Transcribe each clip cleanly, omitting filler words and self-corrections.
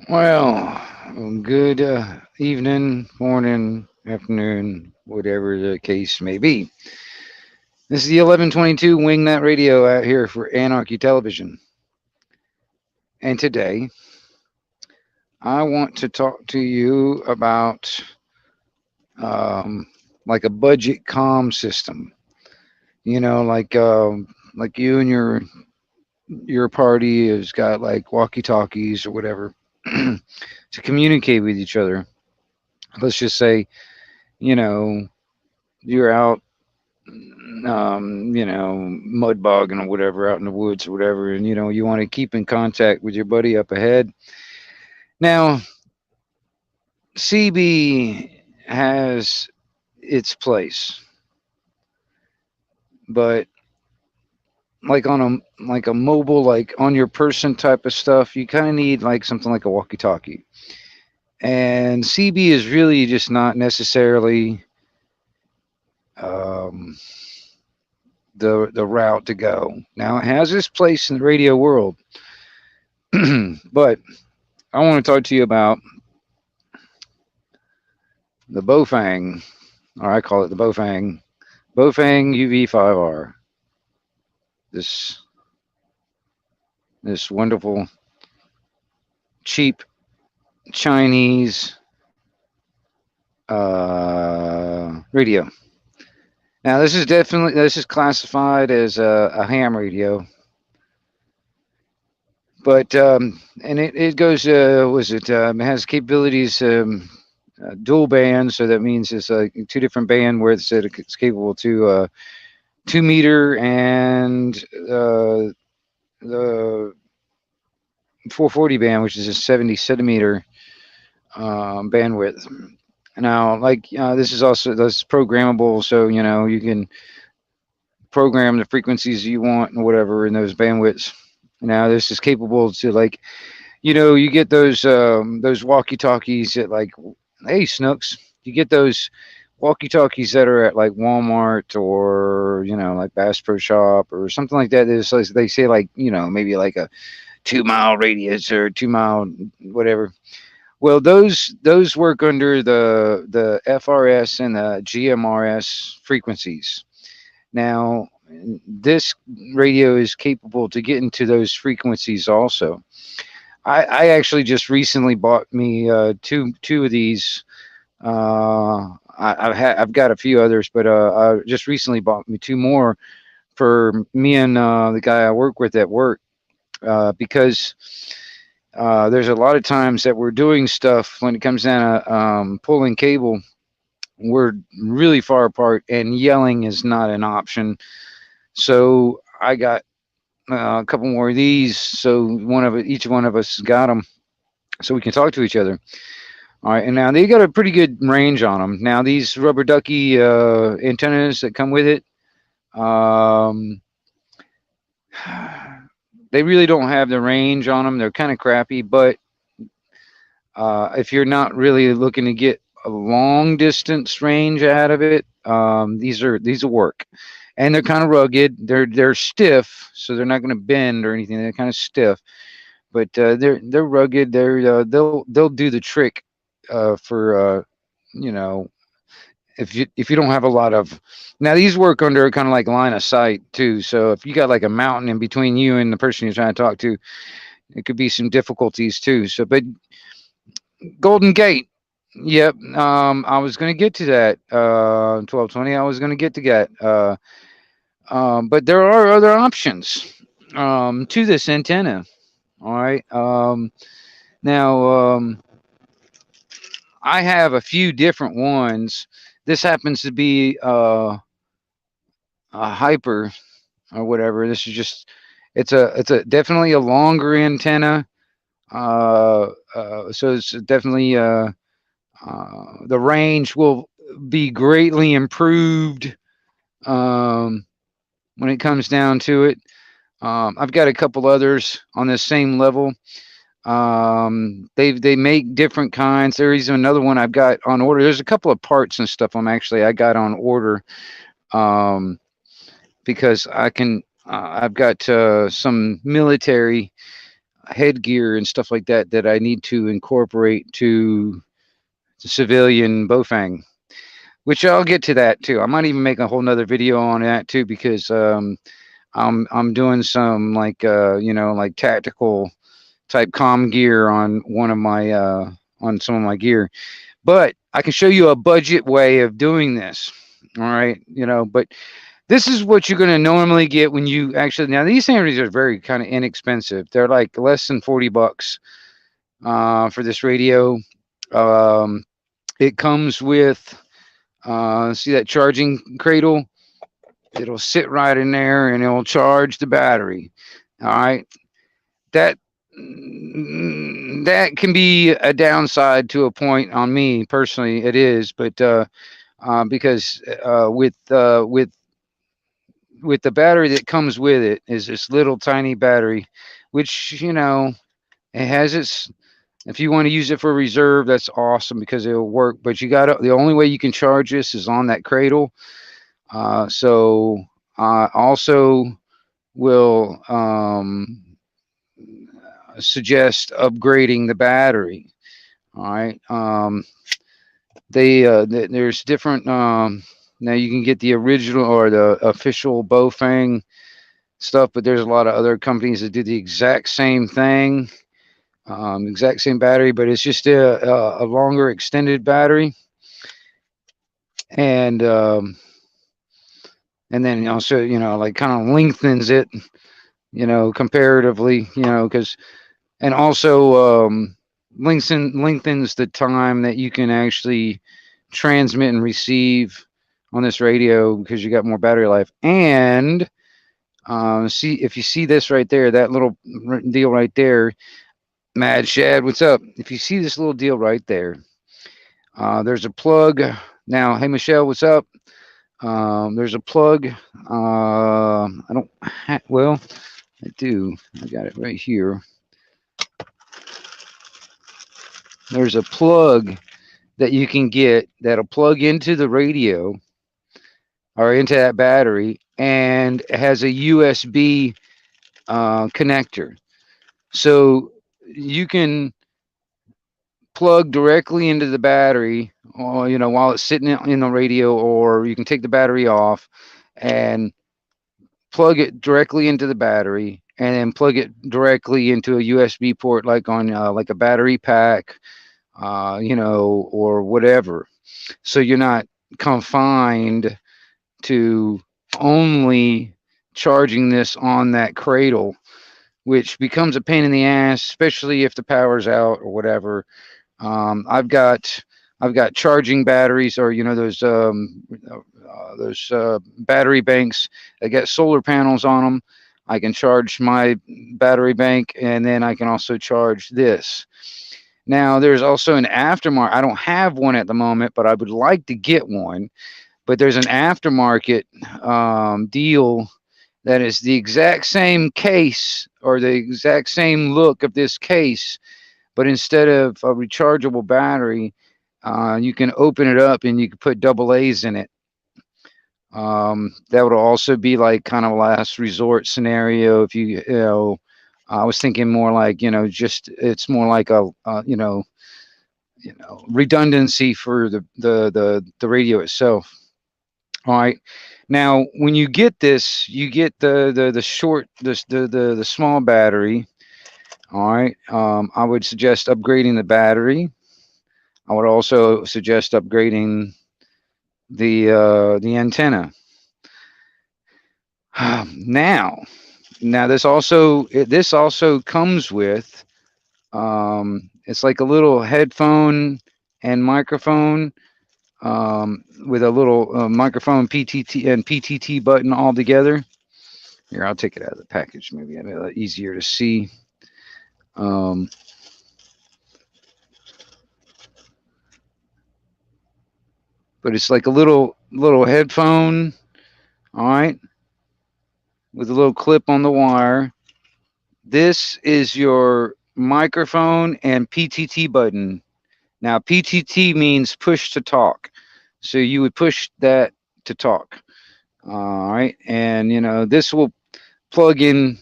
Well, good evening, morning, afternoon, whatever the case may be. This is the 1122 Wingnut Radio out here for Anarchy Television. And today, I want to talk to you about um, like a budget comm system. Like you and your party has got like walkie talkies or whatever to communicate with each other. Let's just say, you know, you're out mud bogging or whatever out in the woods or whatever, and you want to keep in contact with your buddy up ahead. Now, CB has its place, but like a mobile, like on your person type of stuff, you kind of need like something like a walkie-talkie. And CB is really just not necessarily um, the route to go. Now it has its place in the radio world, but I want to talk to you about the Baofeng, or I call it the Baofeng UV5R. This this wonderful cheap Chinese radio. Now this is classified as a ham radio, but and it goes was it has capabilities. Dual band, so that means it's two different band widths that it's capable to 2 meter and the 440 band, which is a 70 centimeter bandwidth. Now, this is programmable, so you can program the frequencies you want and whatever in those bandwidths. Now, this is capable to you get those walkie talkies at like, hey Snooks, you get those walkie talkies that are at like Walmart or like Bass Pro Shop or something like that. Is like, they say like maybe like a 2 mile radius or 2 mile whatever. Well, those work under the FRS and the GMRS frequencies. Now, this radio is capable to get into those frequencies also. I actually just recently bought me two of these. I've got a few others, but I just recently bought me two more for me and the guy I work with at work, because there's a lot of times that we're doing stuff when it comes down to pulling cable. We're really far apart, and yelling is not an option. So I got a couple more of these. So each one of us got them, so we can talk to each other. All right, and now they got a pretty good range on them. Now these rubber ducky antennas that come with it, um, they really don't have the range on them. They're kind of crappy, but if you're not really looking to get a long distance range out of it, these will work. And they're kind of rugged. They're stiff, so they're not going to bend or anything. They're kind of stiff, but they're rugged. They'll do the trick for you know if you don't have a lot of. Now these work under kind of like line of sight too. So if you got like a mountain in between you and the person you're trying to talk to, it could be some difficulties too. So, but Golden Gate. Yep. I was going to get to that. 1220. I was going to get to that. But there are other options to this antenna. All right. Now, I have a few different ones. This happens to be a hyper or whatever. This is just it's a definitely a longer antenna. So it's definitely the range will be greatly improved when it comes down to it. I've got a couple others on this same level. They make different kinds. There's even another one I've got on order. There's a couple of parts and stuff I got on order, um, because I've got some military headgear and stuff like that that I need to incorporate to the civilian Baofeng, which I'll get to that too. I might even make a whole nother video on that too, because I'm doing some like like tactical type comm gear on one of my on some of my gear. But I can show you a budget way of doing this. All right, but this is what you're going to normally get when you actually, now these things are very kind of inexpensive. They're like less than $40 for this radio. Um, it comes with see that charging cradle? It'll sit right in there and it'll charge the battery. All right. That that can be a downside to a point on me personally. It is, but because with the battery that comes with it is this little tiny battery, which it has its. If you want to use it for reserve, that's awesome because it'll work. But you got to, the only way you can charge this is on that cradle. So I also will suggest upgrading the battery. All right. There's different. Now you can get the original or the official Baofeng stuff, but there's a lot of other companies that do the exact same thing, exact same battery, but it's just a longer extended battery, and then also like kind of lengthens it, comparatively, because and also lengthens the time that you can actually transmit and receive on this radio because you got more battery life. And see, if you see this right there, that little deal right there, Mad Shad, what's up? If you see this little deal right there, there's a plug. Now, hey Michelle, what's up? There's a plug. I don't. Well, I do. I got it right here. There's a plug that you can get that'll plug into the radio or into that battery, and it has a USB connector. So you can plug directly into the battery, or, while it's sitting in the radio, or you can take the battery off and plug it directly into the battery, and then plug it directly into a USB port, like on like a battery pack, or whatever. So you're not confined to only charging this on that cradle, which becomes a pain in the ass, especially if the power's out or whatever. I've got charging batteries, or those battery banks that got solar panels on them. I can charge my battery bank, and then I can also charge this. Now, there's also an aftermarket. I don't have one at the moment, but I would like to get one. But there's an aftermarket deal that is the exact same case or the exact same look of this case, but instead of a rechargeable battery, you can open it up and you can put double A's in it. That would also be like kind of a last resort scenario. If I was thinking more like, just it's more like a redundancy for the radio itself. All right. Now, when you get this, you get the short the small battery. All right. I would suggest upgrading the battery. I would also suggest upgrading the antenna. Now this also comes with it's like a little headphone and microphone, with a little microphone PTT button all together. Here, I'll take it out of the package. Maybe it'll be a little easier to see. But it's like a little headphone, all right, with a little clip on the wire. This is your microphone and PTT button. Now, PTT means push to talk. So you would push that to talk. All right. And, this will plug in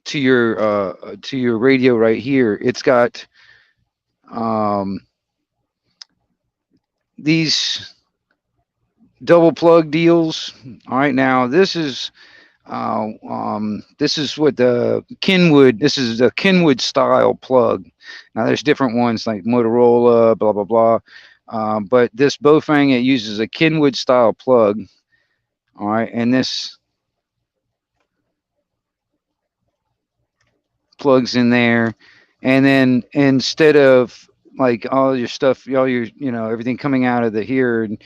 to your radio right here. It's got um, these double plug deals. All right, now this is what the Kenwood. This is the Kenwood style plug. Now there's different ones like Motorola, blah blah blah. But this Baofeng, it uses a Kenwood style plug. All right, and this plugs in there, and then instead of like all your stuff, all your everything coming out of the here and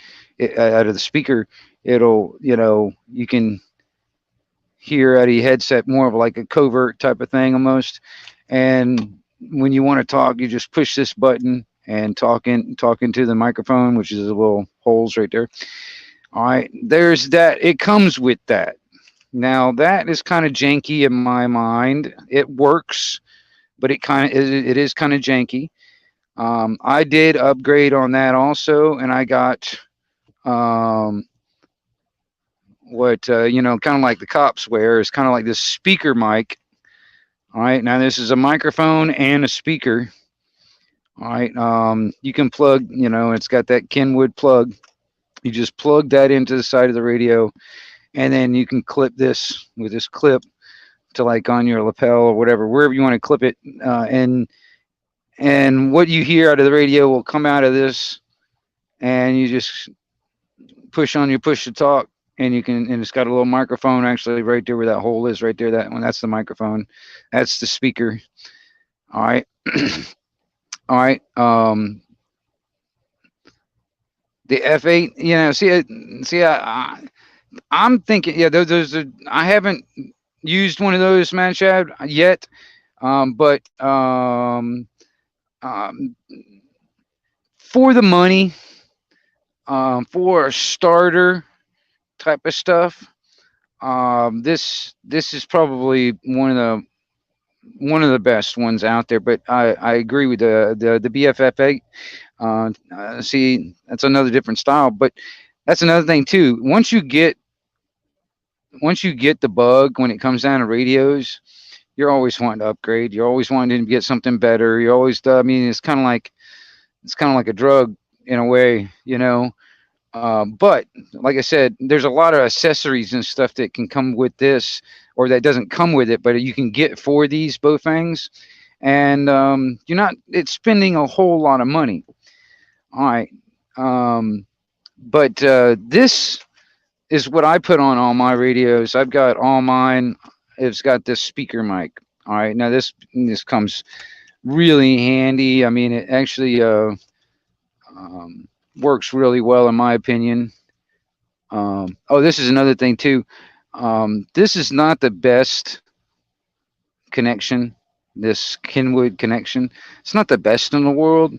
out of the speaker, it'll you can hear out of your headset more of like a covert type of thing almost. And when you want to talk, you just push this button and talk into the microphone, which is the little holes right there. All right, there's that. It comes with that. Now that is kind of janky in my mind. It works, but it is kind of janky. I did upgrade on that also, and I got um, what kind of like the cops wear is kind of like this speaker mic. All right, now this is a microphone and a speaker. All right, you can plug. It's got that Kenwood plug. You just plug that into the side of the radio, and then you can clip this with this clip to like on your lapel or whatever, wherever you want to clip it. And what you hear out of the radio will come out of this, and you just push on your push to talk, and it's got a little microphone actually right there where that hole is right there. That one, that's the microphone. That's the speaker. All right. All right. The F8, I'm thinking, yeah, those are, I haven't used one of those, man, Chad, yet. But um, for the money, for a starter type of stuff, this is probably one of the best ones out there. But I agree with the BFF8. See, that's another different style, but that's another thing too. Once you get the bug when it comes down to radios, you're always wanting to upgrade. You're always wanting to get something better. You always, I mean, it's kind of like a drug in a way, But like I said, there's a lot of accessories and stuff that can come with this, or that doesn't come with it, but you can get for these Baofengs, and you're not it's spending a whole lot of money. All right, but this is what I put on all my radios. I've got all mine. It's got this speaker mic. All right, now this comes really handy. I mean, it actually works really well in my opinion. Oh, this is another thing too. This is not the best connection. This Kenwood connection. It's not the best in the world.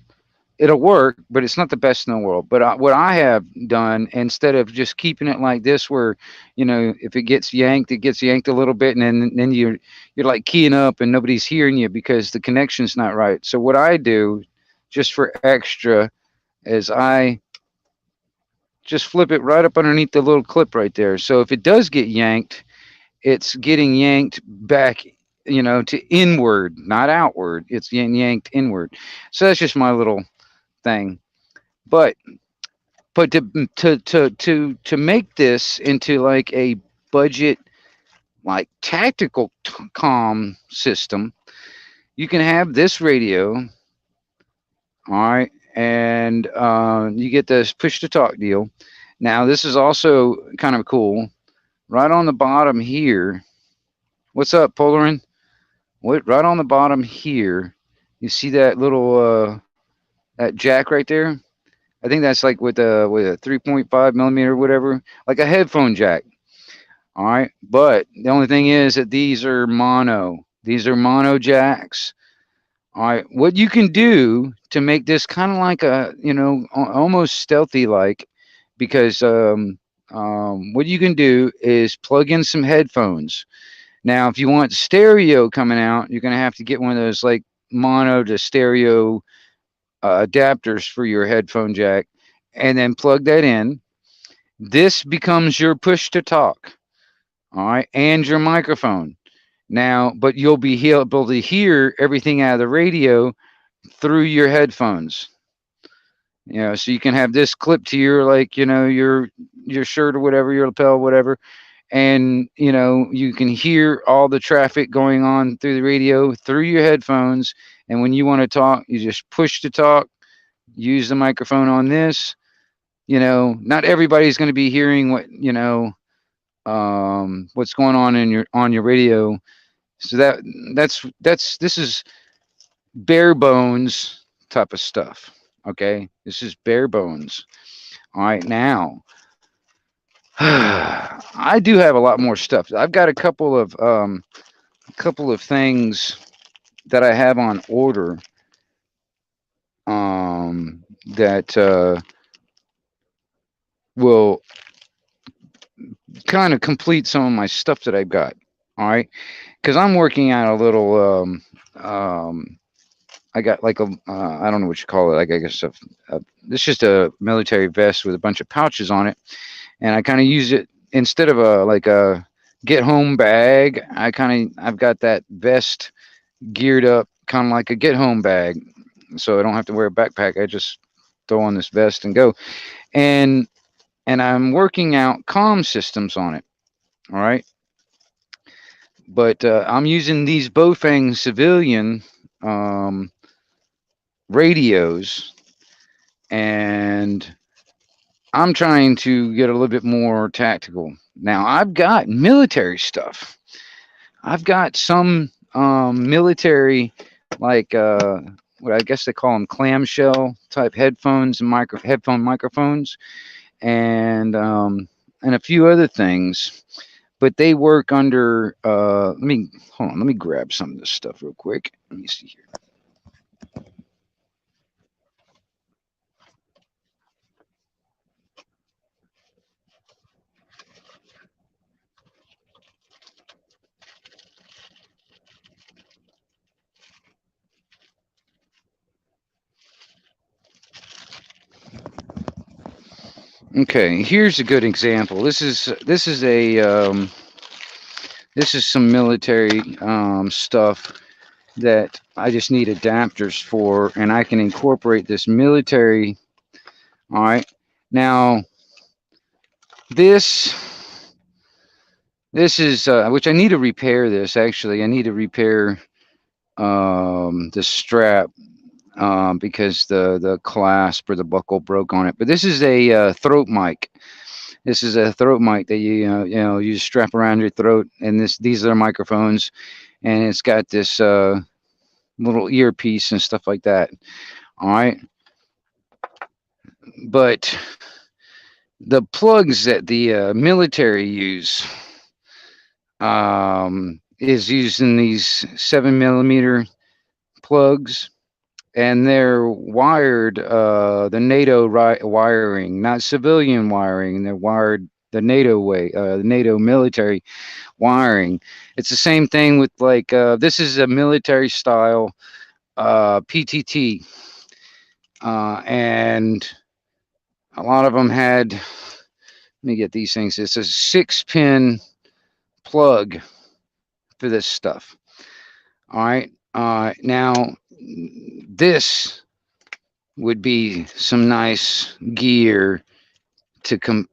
It'll work, but it's not the best in the world. But what I have done, instead of just keeping it like this, where if it gets yanked a little bit, and then you're like keying up, and nobody's hearing you because the connection's not right. So what I do, just for extra, is I just flip it right up underneath the little clip right there. So if it does get yanked, it's getting yanked back, to inward, not outward. It's getting yanked inward. So that's just my little thing. But to make this into like a budget, like tactical comm system, you can have this radio. All right, and you get this push to talk deal. Now this is also kind of cool. Right on the bottom here. What's up, Polarin? What? Right on the bottom here, you see that little that jack right there? I think that's like with a 3.5 millimeter, whatever, like a headphone jack. All right, but the only thing is that these are mono. These are mono jacks. All right, what you can do to make this kind of like a, almost stealthy like, because what you can do is plug in some headphones. Now, if you want stereo coming out, you're gonna have to get one of those like mono to stereo adapters for your headphone jack, and then plug that in. This becomes your push to talk. All right, and your microphone. Now, but you'll be able to hear everything out of the radio through your headphones. So you can have this clipped to your, like, your shirt or whatever, your lapel, whatever, and you can hear all the traffic going on through the radio through your headphones. And when you want to talk, you just push to talk, use the microphone on this. Not everybody's going to be hearing what's going on in your radio. So that's this is bare bones type of stuff. Okay, this is bare bones. All right, now I do have a lot more stuff. I've got a couple of things that I have on order, that will kind of complete some of my stuff that I've got. All right, because I'm working out a little. I got like I don't know what you call it. Like, I guess it's just a military vest with a bunch of pouches on it, and I kind of use it instead of a get home bag. I've got that vest geared up kind of like a get home bag, so I don't have to wear a backpack. I just throw on this vest and go. And I'm working out comm systems on it. All right, but I'm using these Baofeng civilian um, radios, and I'm trying to get a little bit more tactical. Now, I've got military stuff. I've got some military, like what I guess they call them clamshell type headphones and headphone microphones, and a few other things. But they work under. Let me hold on. Let me grab some of this stuff real quick. Let me see here. Okay, here's a good example. This is some military stuff that I just need adapters for, and I can incorporate this military. All right, now this this is which I need to repair. This actually, I need to repair the strap, because the clasp or the buckle broke on it. But this is a throat mic. This is a throat mic that you just strap around your throat, and these are microphones, and it's got this little earpiece and stuff like that. All right, but the plugs that the military use, is using these 7 millimeter plugs, and they're wired the NATO wiring, not civilian wiring. They're wired the NATO way, the NATO military wiring. It's the same thing with, like, this is a military style PTT, and a lot of them had. Let me get these things. It's a 6-pin plug for this stuff. All right. Now, this would be some nice gear to come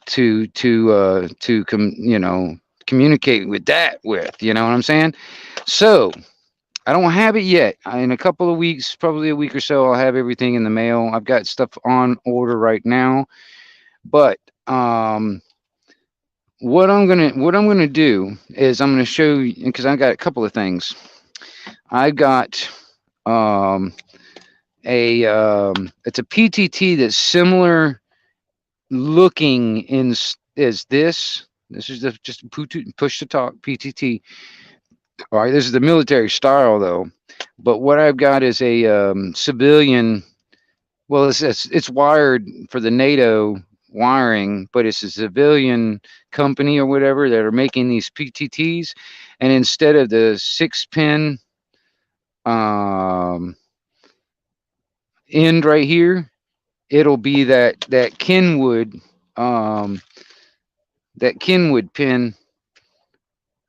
to communicate with that with. You know what I'm saying? So I don't have it yet. In a couple of weeks, probably a week or so, I'll have everything in the mail. I've got stuff on order right now, but what I'm gonna do is I'm gonna show you, because I got a couple of things. I got it's a PTT that's similar looking as this. This is just push to talk PTT. All right, this is the military style though, but what I've got is a civilian. Well, it's wired for the NATO wiring, but it's a civilian company or whatever that are making these PTTs, and instead of the 6-pin um, end right here, it'll be that Kenwood that Kenwood pin,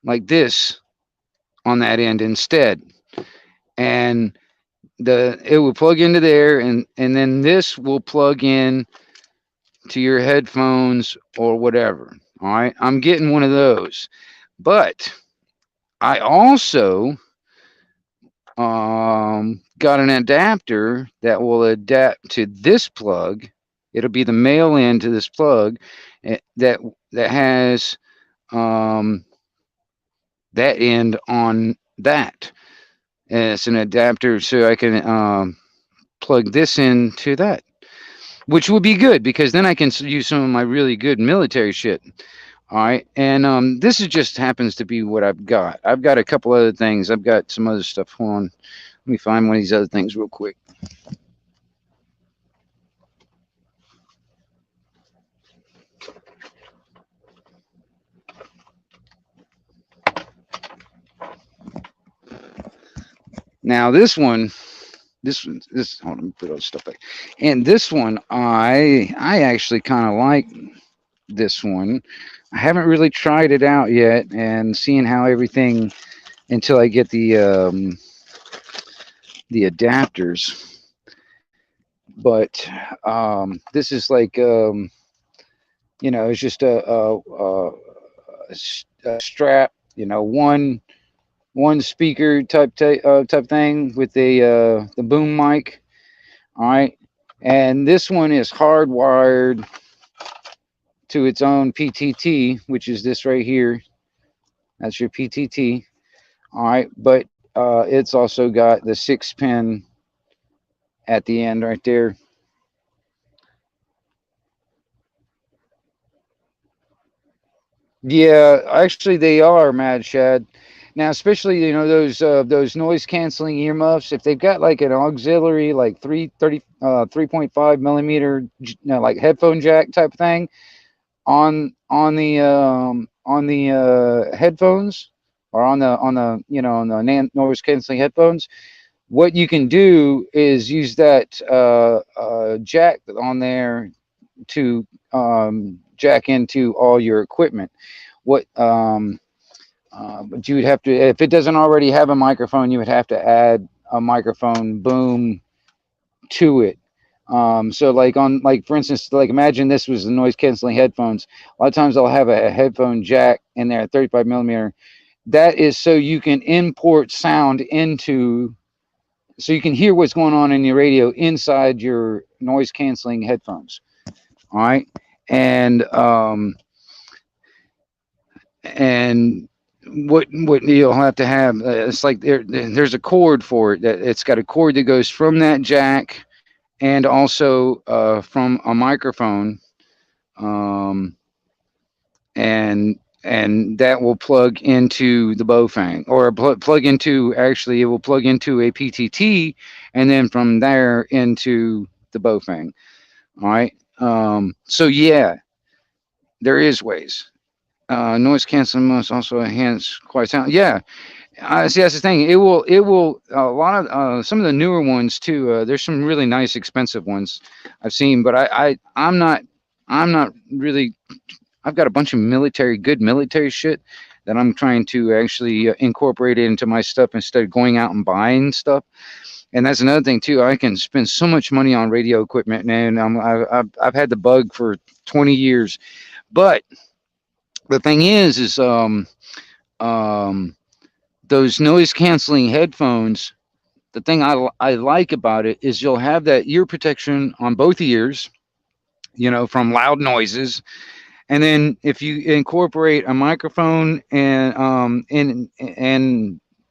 like this, on that end instead, and the it will plug into there, and then this will plug in to your headphones or whatever. All right, I'm getting one of those, but I also got an adapter that will adapt to this plug. It'll be the male end to this plug, that has um, that end on that. And it's an adapter, so I can plug this into that, which would be good because then I can use some of my really good military shit. All right, and this is just happens to be what I've got. I've got a couple other things. I've got some other stuff. Hold on, let me find one of these other things real quick. Now this hold on, let me put all this stuff back. And this one, I actually kind of like this one. I haven't really tried it out yet, and seeing how everything until I get the adapters. But this is like it's just a strap, one speaker type thing with the boom mic. All right, and this one is hardwired to its own PTT, which is this right here. That's your PTT. All right, but it's also got the 6 pin at the end right there. Yeah, actually they are, Mad Shad. Now, especially those noise canceling earmuffs, if they've got like an auxiliary like 3.5 millimeter like headphone jack type thing on the headphones, or on the noise canceling headphones, what you can do is use that jack on there to jack into all your equipment. What But you would have to, if it doesn't already have a microphone, you would have to add a microphone boom to it. So like for instance, like imagine this was the noise canceling headphones. A lot of times I'll have a headphone jack in there, 35 millimeter. That is so you can import sound into, so you can hear what's going on in your radio inside your noise canceling headphones. All right, and and what you'll have to have, it's like there's a cord for it, that it's got a cord that goes from that jack and also from a microphone, um, and that will plug into the Baofeng, or plug into, actually it will plug into a PTT, and then from there into the Baofeng. All right, so yeah, there is ways. Noise canceling must also enhance quiet sound. Yeah, see, that's the thing. It will a lot of some of the newer ones too. There's some really nice expensive ones I've seen, but I'm not really. I've got a bunch of good military shit that I'm trying to actually incorporate into my stuff instead of going out and buying stuff. And that's another thing too. I can spend so much money on radio equipment, and I've had the bug for 20 years. But the thing is um, those noise canceling headphones, the thing I like about it is you'll have that ear protection on both ears, from loud noises. And then if you incorporate a microphone and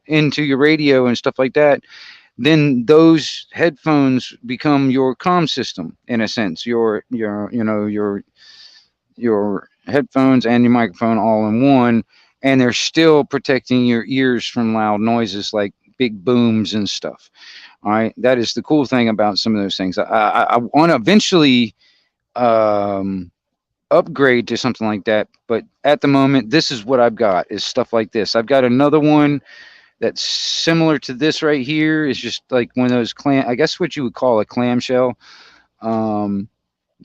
into your radio and stuff like that, then those headphones become your comm system in a sense. Your headphones and your microphone all in one, and they're still protecting your ears from loud noises like big booms and stuff. All right, that is the cool thing about some of those things. I want to eventually um, upgrade to something like that, but at the moment, this is what I've got, is stuff like this. I've got another one that's similar to this right here. It's just like one of those I guess what you would call a clamshell um,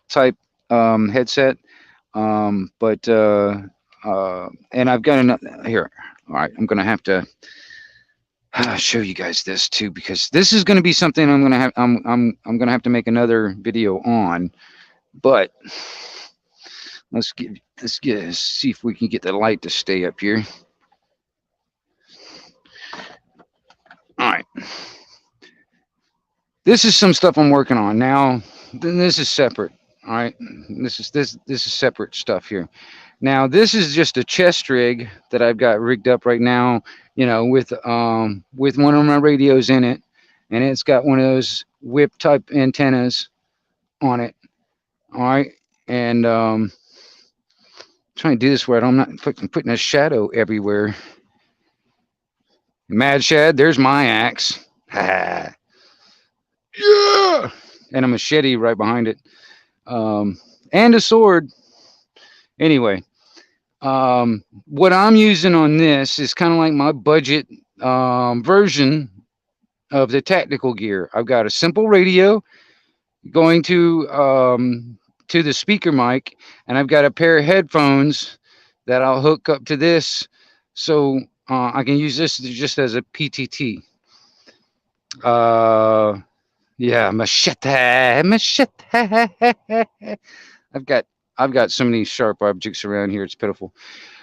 type headset. But and I've got another here. All right, I'm gonna have to show you guys this too, because this is going to be something I'm going to have. I'm going to have to make another video on. But let's see if we can get the light to stay up here. All right. This is some stuff I'm working on now. This is separate. All right. This is separate stuff here. Now this is just a chest rig that I've got rigged up right now. You know, with one of my radios in it, and it's got one of those whip type antennas on it. All right. And trying to do this where I'm not putting a shadow everywhere. Mad Shad, there's my axe. Yeah, and a machete right behind it, and a sword. Anyway, what I'm using on this is kind of like my budget version of the tactical gear. I've got a simple radio going to the speaker mic, and I've got a pair of headphones that I'll hook up to this, so I can use this just as a PTT. Yeah, machete. I've got so many sharp objects around here. It's pitiful.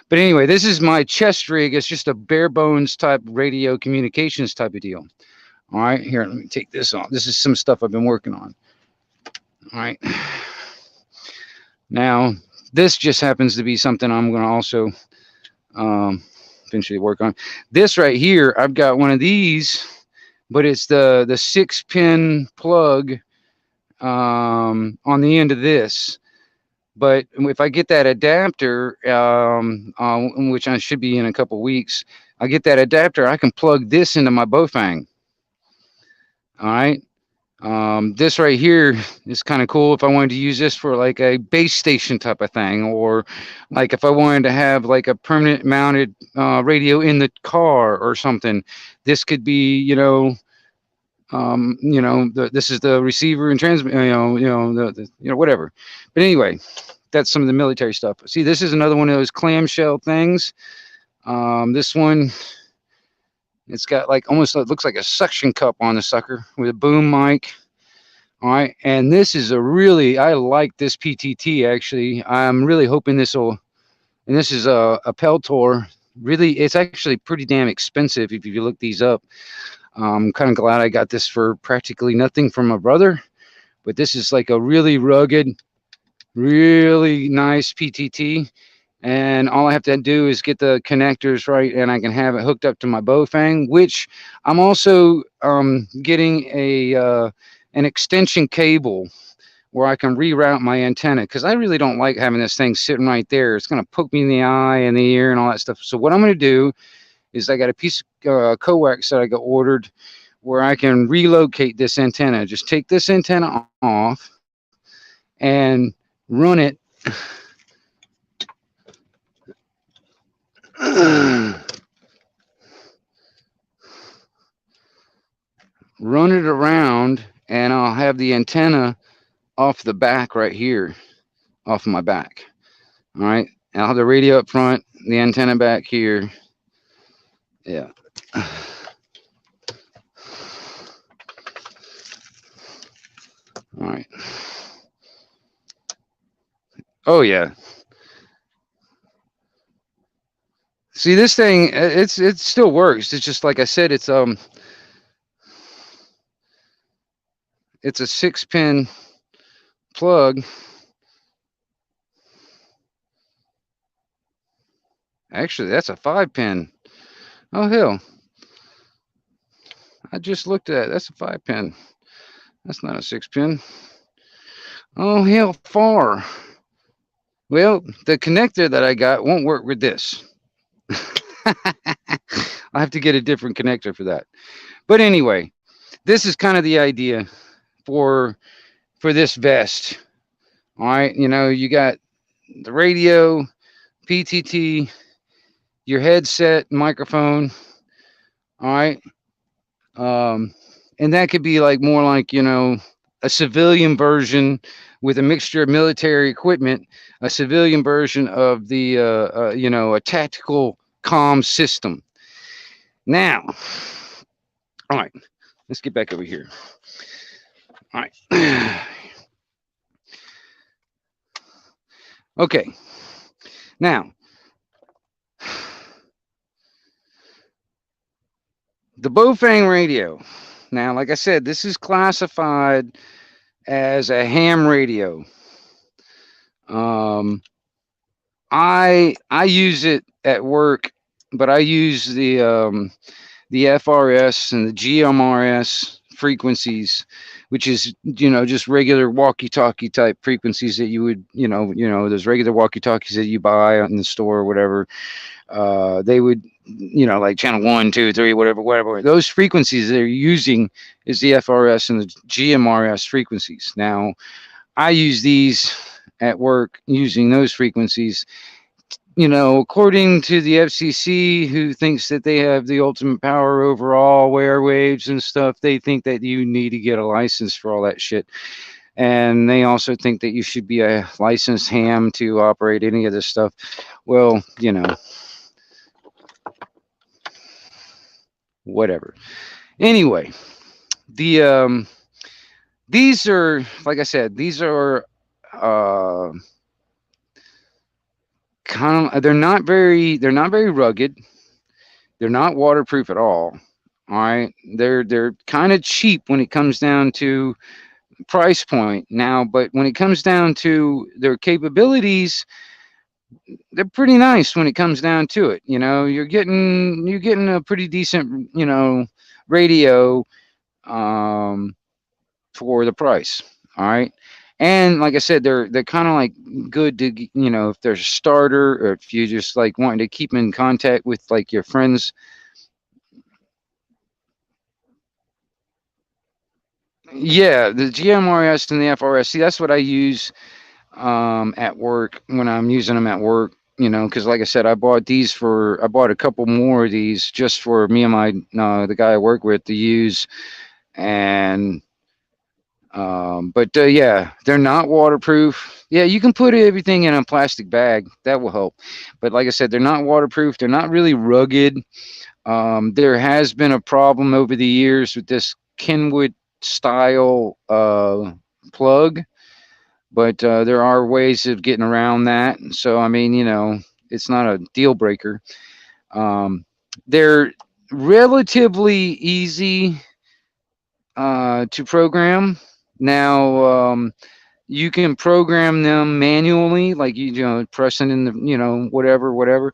But anyway, this is my chest rig. It's just a bare bones type radio communications type of deal. All right, here, let me take this off. This is some stuff I've been working on. All right. Now, this just happens to be something I'm going to also eventually work on. This right here, I've got one of these, but it's the 6-pin plug on the end of this. But if I get that adapter, which I should be in a couple weeks, I get that adapter, I can plug this into my Baofeng. All right. This right here is kind of cool if I wanted to use this for like a base station type of thing, or like if I wanted to have like a permanent mounted radio in the car or something. This could be, this is the receiver and transmit, whatever. But anyway, that's some of the military stuff. See, this is another one of those clamshell things. This one, it's got like almost, it looks like a suction cup on the sucker with a boom mic. All right. And this is I like this PTT actually. I'm really hoping this will, and this is a Peltor. Really, it's actually pretty damn expensive if you look these up. I'm kind of glad I got this for practically nothing from my brother. But this is like a really rugged, really nice PTT. And all I have to do is get the connectors right, and I can have it hooked up to my Baofeng, which I'm also getting an extension cable where I can reroute my antenna, because I really don't like having this thing sitting right there. It's going to poke me in the eye and the ear and all that stuff. So what I'm going to do is I got a piece of coax that I got ordered where I can relocate this antenna. Just take this antenna off and run it run it around, and I'll have the antenna off the back right here, off my back. All right, and I'll have the radio up front, the antenna back here. Yeah. All right. Oh yeah. See, this thing, it still works. It's just like I said, it's a 6-pin plug. Actually, that's a 5-pin. Oh hell. I just looked at it. That's a 5-pin. That's not a 6-pin. Oh hell, far. Well, the connector that I got won't work with this. I have to get a different connector for that. But anyway, this is kind of the idea for this vest. All right, you got the radio, PTT, your headset, microphone. All right, and that could be like more like a civilian version with a mixture of military equipment, a civilian version of the a tactical comm system. Now, All right, let's get back over here. All right. Okay. Now, the Baofeng radio. Now, like I said, this is classified as a ham radio. Um, I use it at work, but I use the FRS and the GMRS frequencies, which is just regular walkie-talkie type frequencies that you would those regular walkie-talkies that you buy in the store or whatever. They would like channel 1, 2, 3, whatever. Those frequencies they're using is the FRS and the GMRS frequencies. Now I use these at work using those frequencies. According to the FCC, who thinks that they have the ultimate power over all airwaves and stuff, they think that you need to get a license for all that shit. And they also think that you should be a licensed ham to operate any of this stuff. Well, whatever. Anyway, these are, like I said, these are uh, they're not very rugged. They're not waterproof at all. All right, they're kind of cheap when it comes down to price point now, but when it comes down to their capabilities, they're pretty nice when it comes down to it. You're getting a pretty decent radio um, for the price. All right. And like I said, they're kind of like good to if there's a starter, or if you just like wanting to keep in contact with like your friends. Yeah, the GMRS and the FRS. See, that's what I use at work when I'm using them at work. Because like I said, I bought a couple more of these just for me and the guy I work with to use. And but yeah, they're not waterproof. Yeah, you can put everything in a plastic bag. That will help. But like I said, they're not waterproof. They're not really rugged. There has been a problem over the years with this Kenwood style plug, but there are ways of getting around that. So I mean, it's not a deal breaker. They're relatively easy to program. Now, you can program them manually, like pressing in the whatever.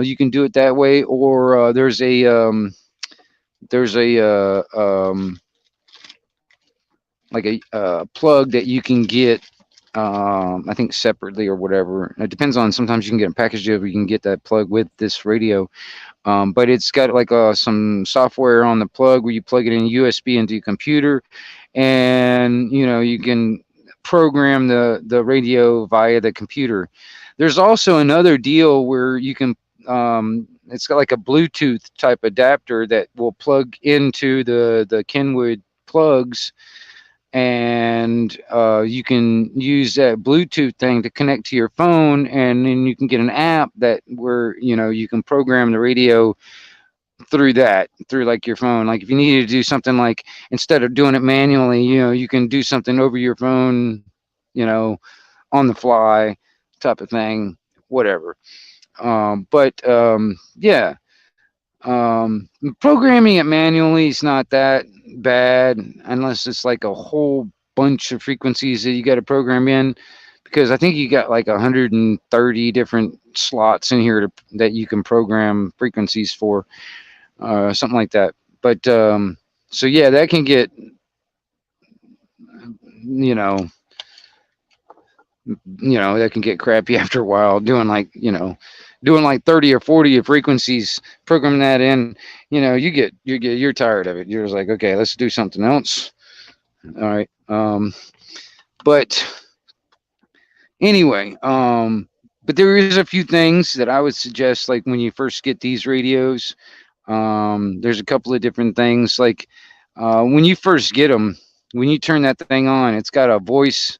You can do it that way, or there's a like a plug that you can get. I think separately or whatever. It depends on. Sometimes you can get a package deal. You can get that plug with this radio. But it's got like some software on the plug where you plug it in USB into your computer, and you can program the radio via the computer. There's also another deal where you can. It's got like a Bluetooth type adapter that will plug into the Kenwood plugs, and you can use that Bluetooth thing to connect to your phone, and then you can get an app that where you can program the radio through like your phone. Like if you needed to do something, like instead of doing it manually, you can do something over your phone, you know, on the fly type of thing, whatever. But yeah, programming it manually is not that bad unless it's like a whole bunch of frequencies that you got to program in, because I think you got like 130 different slots in here that you can program frequencies for, something like that. But so yeah, that can get you know that can get crappy after a while, doing like 30 or 40 frequencies, programming that in. You're tired of it. You're just like, okay, let's do something else. All right. But anyway, but there is a few things that I would suggest, like when you first get these radios. There's a couple of different things, like when you first get them, when you turn that thing on, it's got a voice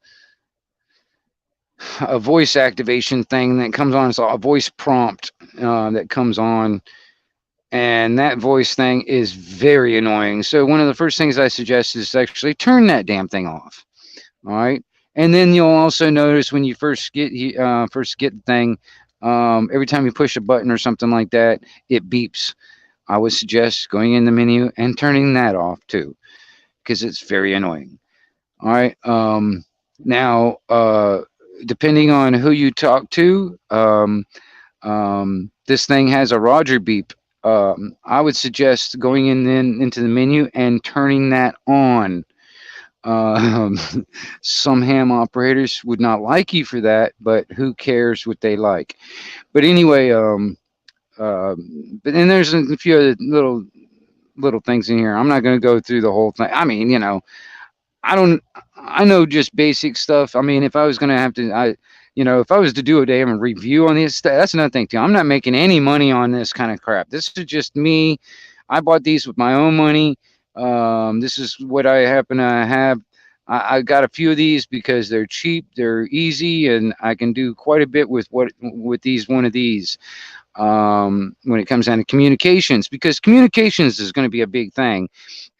activation thing that comes on. It's a voice prompt that comes on, and that voice thing is very annoying. So one of the first things I suggest is to actually turn that damn thing off. All right, and then you'll also notice when you first get the thing, every time you push a button or something like that, it beeps. I would suggest going in the menu and turning that off too, because it's very annoying. All right. Now, depending on who you talk to, this thing has a Roger beep. I would suggest going into the menu and turning that on. Um, some ham operators would not like you for that, but who cares what they like? But anyway, but then there's a few other little things in here. I'm not going to go through the whole thing. I mean, I don't. I know just basic stuff. I mean, if I was gonna have to, if I was to do a damn review on this, that's another thing too. I'm not making any money on this kind of crap. This is just me. I bought these with my own money. This is what I happen to have. I got a few of these because they're cheap, they're easy, and I can do quite a bit with these one of these. When it comes down to communications, because communications is going to be a big thing.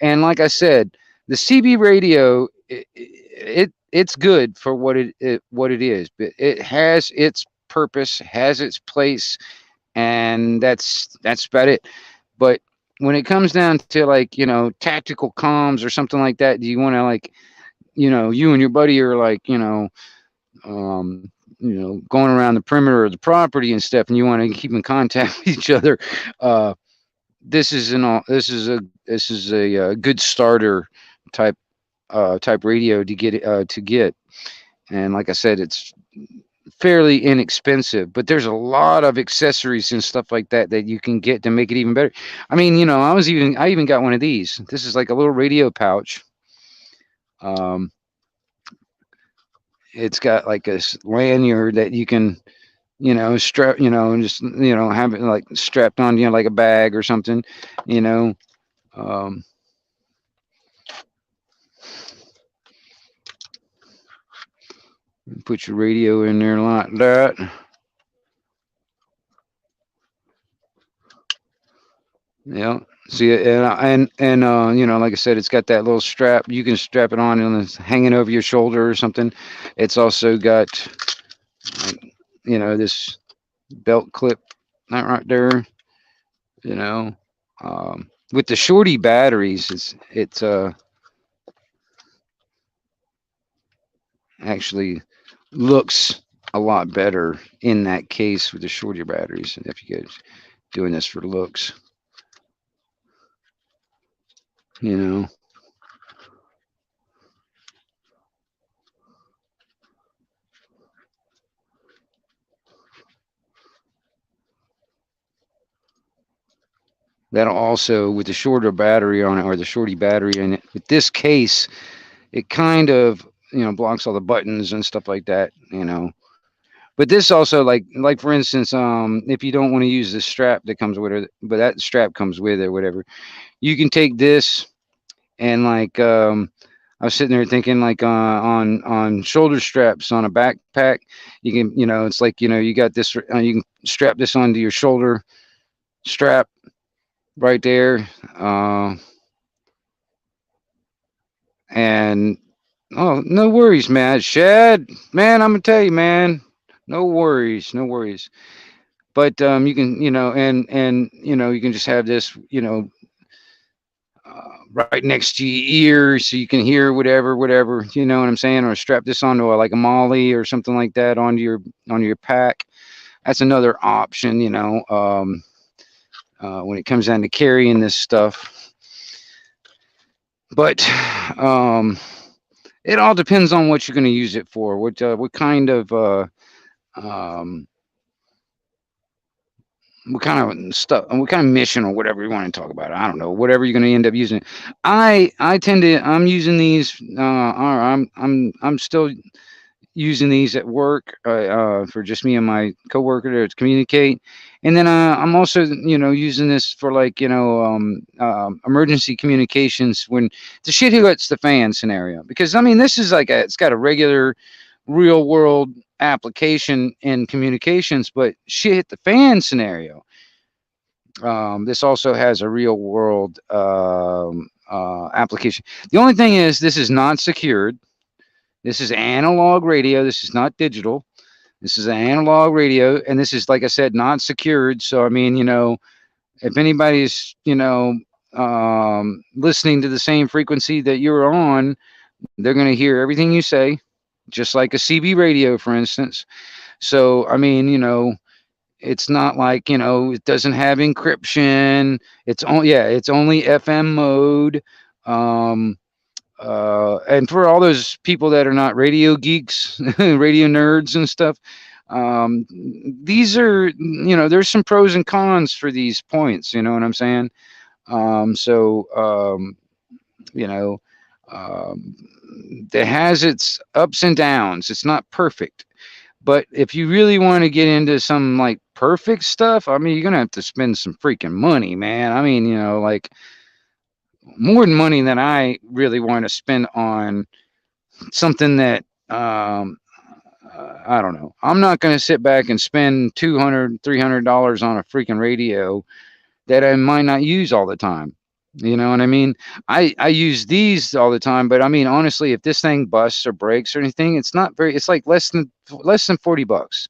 And like I said, the CB radio, it's good for what it is, but it has its purpose, has its place, and that's about it. But when it comes down to, like, tactical comms or something like that, do you want to, like, you and your buddy are, like, going around the perimeter of the property and stuff, and you want to keep in contact with each other, uh, this is a good starter type type radio to get. And like I said, it's fairly inexpensive, but there's a lot of accessories and stuff like that that you can get to make it even better. I mean, I even got one of these. This is like a little radio pouch. Um, it's got like a lanyard that you can, strap, and just, have it like strapped on, like a bag or something, you know. Um, put your radio in there like that. Yeah. See, like I said, it's got that little strap. You can strap it on and it's hanging over your shoulder or something. It's also got, like, this belt clip, that right there. You know, with the shorty batteries, it's actually looks a lot better in that case with the shorter batteries. If you guys doing this for looks, you know. That'll also, with the shorter battery on it, or the shorty battery in it, with this case, it kind of, blocks all the buttons and stuff like that, But this also, like for instance, if you don't want to use the strap that comes with it, but that strap comes with it, whatever, you can take this and, like, I was sitting there thinking, like, on shoulder straps on a backpack, you can, it's like, you got this, you can strap this onto your shoulder strap right there, and oh, no worries, man, Shad, man, I'm gonna tell you, man, no worries, no worries. But you can, you can just have this, right next to your ear, so you can hear whatever, you know what I'm saying, or strap this onto like a molly or something like that onto your pack. That's another option, when it comes down to carrying this stuff. But it all depends on what you're going to use it for. What kind of um, what kind of stuff, what kind of mission or whatever you want to talk about. I don't know, whatever you're going to end up using. I'm using these. Or I'm still using these at work, for just me and my coworker to communicate. And then I'm also, using this for, like, emergency communications when the shit hits the fan scenario. Because I mean, this is like it's got a regular, real world application in communications, but shit hit the fan scenario. This also has a real world application. The only thing is, this is not secured. This is analog radio. This is not digital. This is an analog radio, and this is, like I said, not secured. So, I mean, if anybody's, listening to the same frequency that you're on, they're going to hear everything you say, just like a CB radio, for instance. So, I mean, it's not like, it doesn't have encryption. It's only, yeah, it's only FM mode. Um, and for all those people that are not radio geeks, radio nerds and stuff, these are, there's some pros and cons for these points. You know what I'm saying? So, you know, um, it has its ups and downs. It's not perfect. But if you really want to get into some like perfect stuff, I mean, you're gonna have to spend some freaking money, man. I mean, like more than money than I really want to spend on something that I don't know. I'm not gonna sit back and spend $200, $300 on a freaking radio that I might not use all the time. You know what I mean? I use these all the time, but I mean honestly, if this thing busts or breaks or anything, it's not very. It's like less than $40.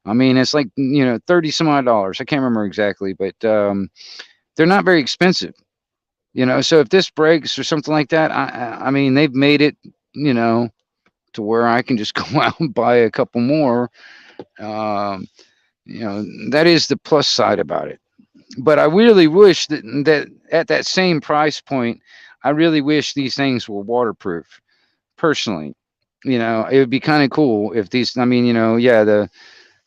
I mean, it's like 30 some odd dollars. I can't remember exactly, but they're not very expensive. So if this breaks or something like that, I mean they've made it you know to where I can just go out and buy a couple more. Um, that is the plus side about it. But I really wish that at that same price point, I really wish these things were waterproof. Personally, it would be kind of cool if these. I mean, yeah, the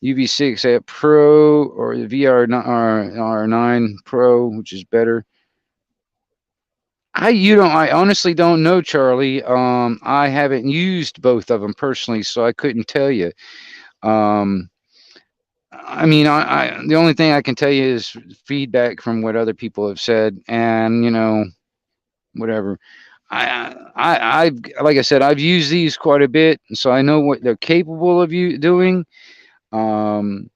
UV6 Pro or the VR9 Pro, which is better. I honestly don't know, Charlie. I haven't used both of them personally, so I couldn't tell you. Um, I mean, the only thing I can tell you is feedback from what other people have said, and whatever. I've like I said, I've used these quite a bit, so I know what they're capable of you doing. Um,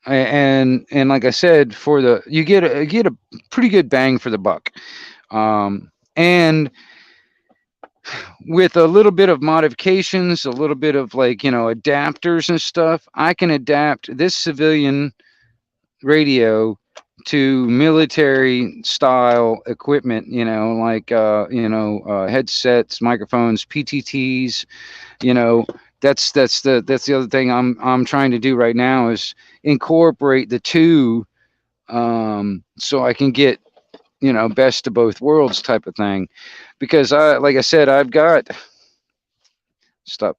and like I said, for the you get a pretty good bang for the buck. And with a little bit of modifications, a little bit of like adapters and stuff, I can adapt this civilian radio to military style equipment, like headsets, microphones, PTTs. you know that's the other thing I'm trying to do right now is incorporate the two, so I can get best of both worlds type of thing, because like I said, I've got, stop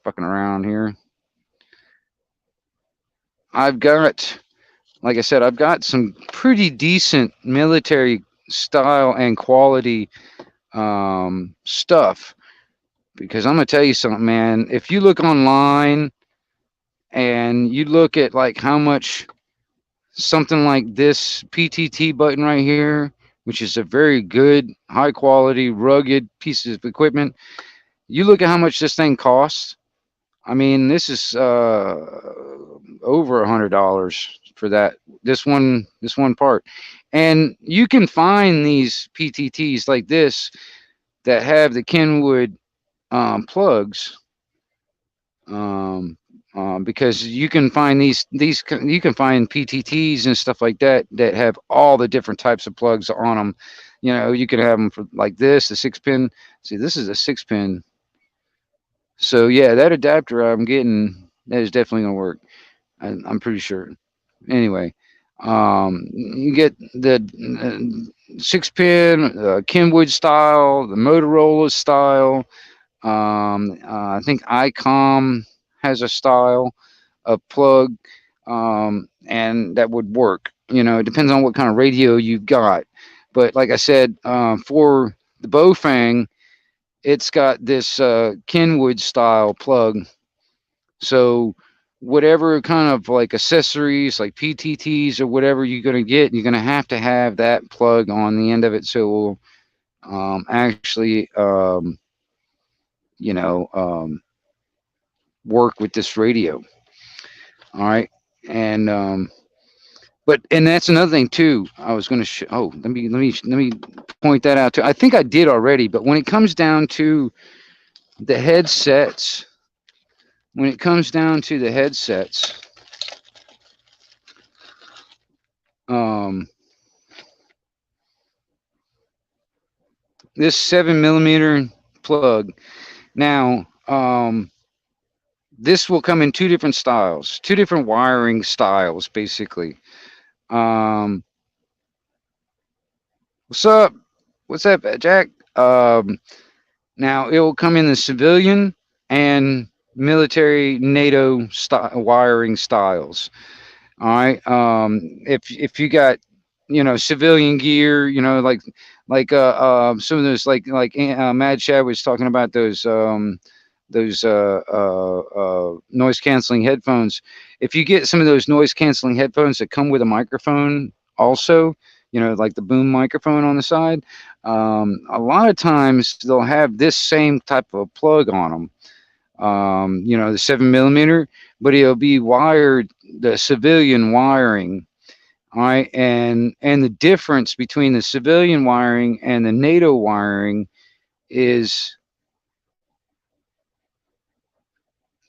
fucking around here. I've got, like I said, I've got some pretty decent military style and quality stuff. Because I'm gonna tell you something, man. If you look online and you look at like how much something like this PTT button right here, which is a very good, high quality, rugged piece of equipment, you look at how much this thing costs. I mean, this is over $100 for that. This one part, and you can find these PTTs like this that have the Kenwood plugs, um, because you can find you can find PTTs and stuff like that that have all the different types of plugs on them. You can have them for like this, the 6 pin. See, this is a 6 pin. So yeah, that adapter I'm getting, that is definitely gonna work. I'm pretty sure. Anyway, you get the 6 pin, Kenwood style, the Motorola style. I think ICOM has a style of plug, and that would work. It depends on what kind of radio you've got. But like I said, for the Baofeng, it's got this Kenwood style plug. So whatever kind of like accessories, like PTTs or whatever you're going to get, you're going to have that plug on the end of it, so it will actually you know um, work with this radio. All right, and But and that's another thing too. I was going to oh, let me point that out too. I think I did already, but when it comes down to the headsets, when it comes down to the headsets, um, this 7 millimeter plug. Now, this will come in two different styles, two different wiring styles, basically. Um, what's up? What's up, Jack? Now it will come in the civilian and military NATO wiring styles. All right. If you got, civilian gear, some of those Mad Shad was talking about those noise canceling headphones. If you get some of those noise canceling headphones that come with a microphone, also, like the boom microphone on the side, a lot of times they'll have this same type of plug on them. The 7 millimeter, but it'll be wired the civilian wiring. All right, and the difference between the civilian wiring and the NATO wiring is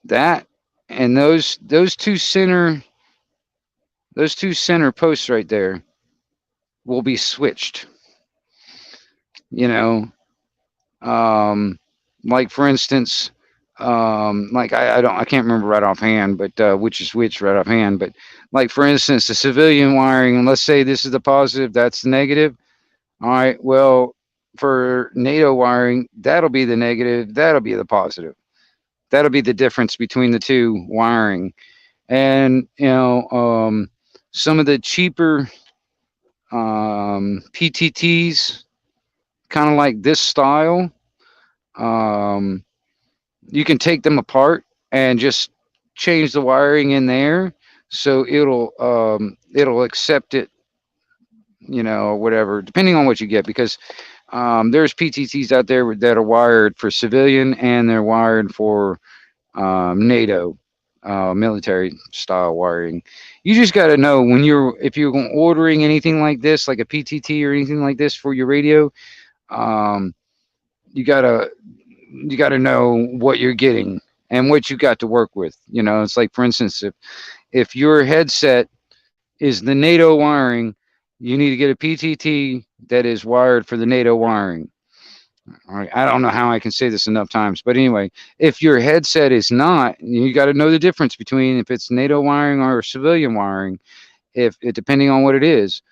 that, and those two center posts right there will be switched. You know, um, like for instance, like I can't remember right offhand, but which is which right offhand. But like for instance, the civilian wiring. Let's say this is the positive, that's the negative. All right. Well, for NATO wiring, that'll be the negative, that'll be the positive. That'll be the difference between the two wiring. And some of the cheaper PTTs, kind of like this style, um, you can take them apart and just change the wiring in there, so it'll accept it, or whatever, depending on what you get, because there's PTTs out there that are wired for civilian and they're wired for NATO military style wiring. You just got to know when if you're ordering anything like this, like a PTT or anything like this for your radio, um, you gotta know what you're getting and what you got to work with. It's like, for instance, if your headset is the NATO wiring, you need to get a PTT that is wired for the NATO wiring. All right. I don't know how I can say this enough times, but anyway, if your headset is not, you got to know the difference between if it's NATO wiring or civilian wiring. If it depending on what it is,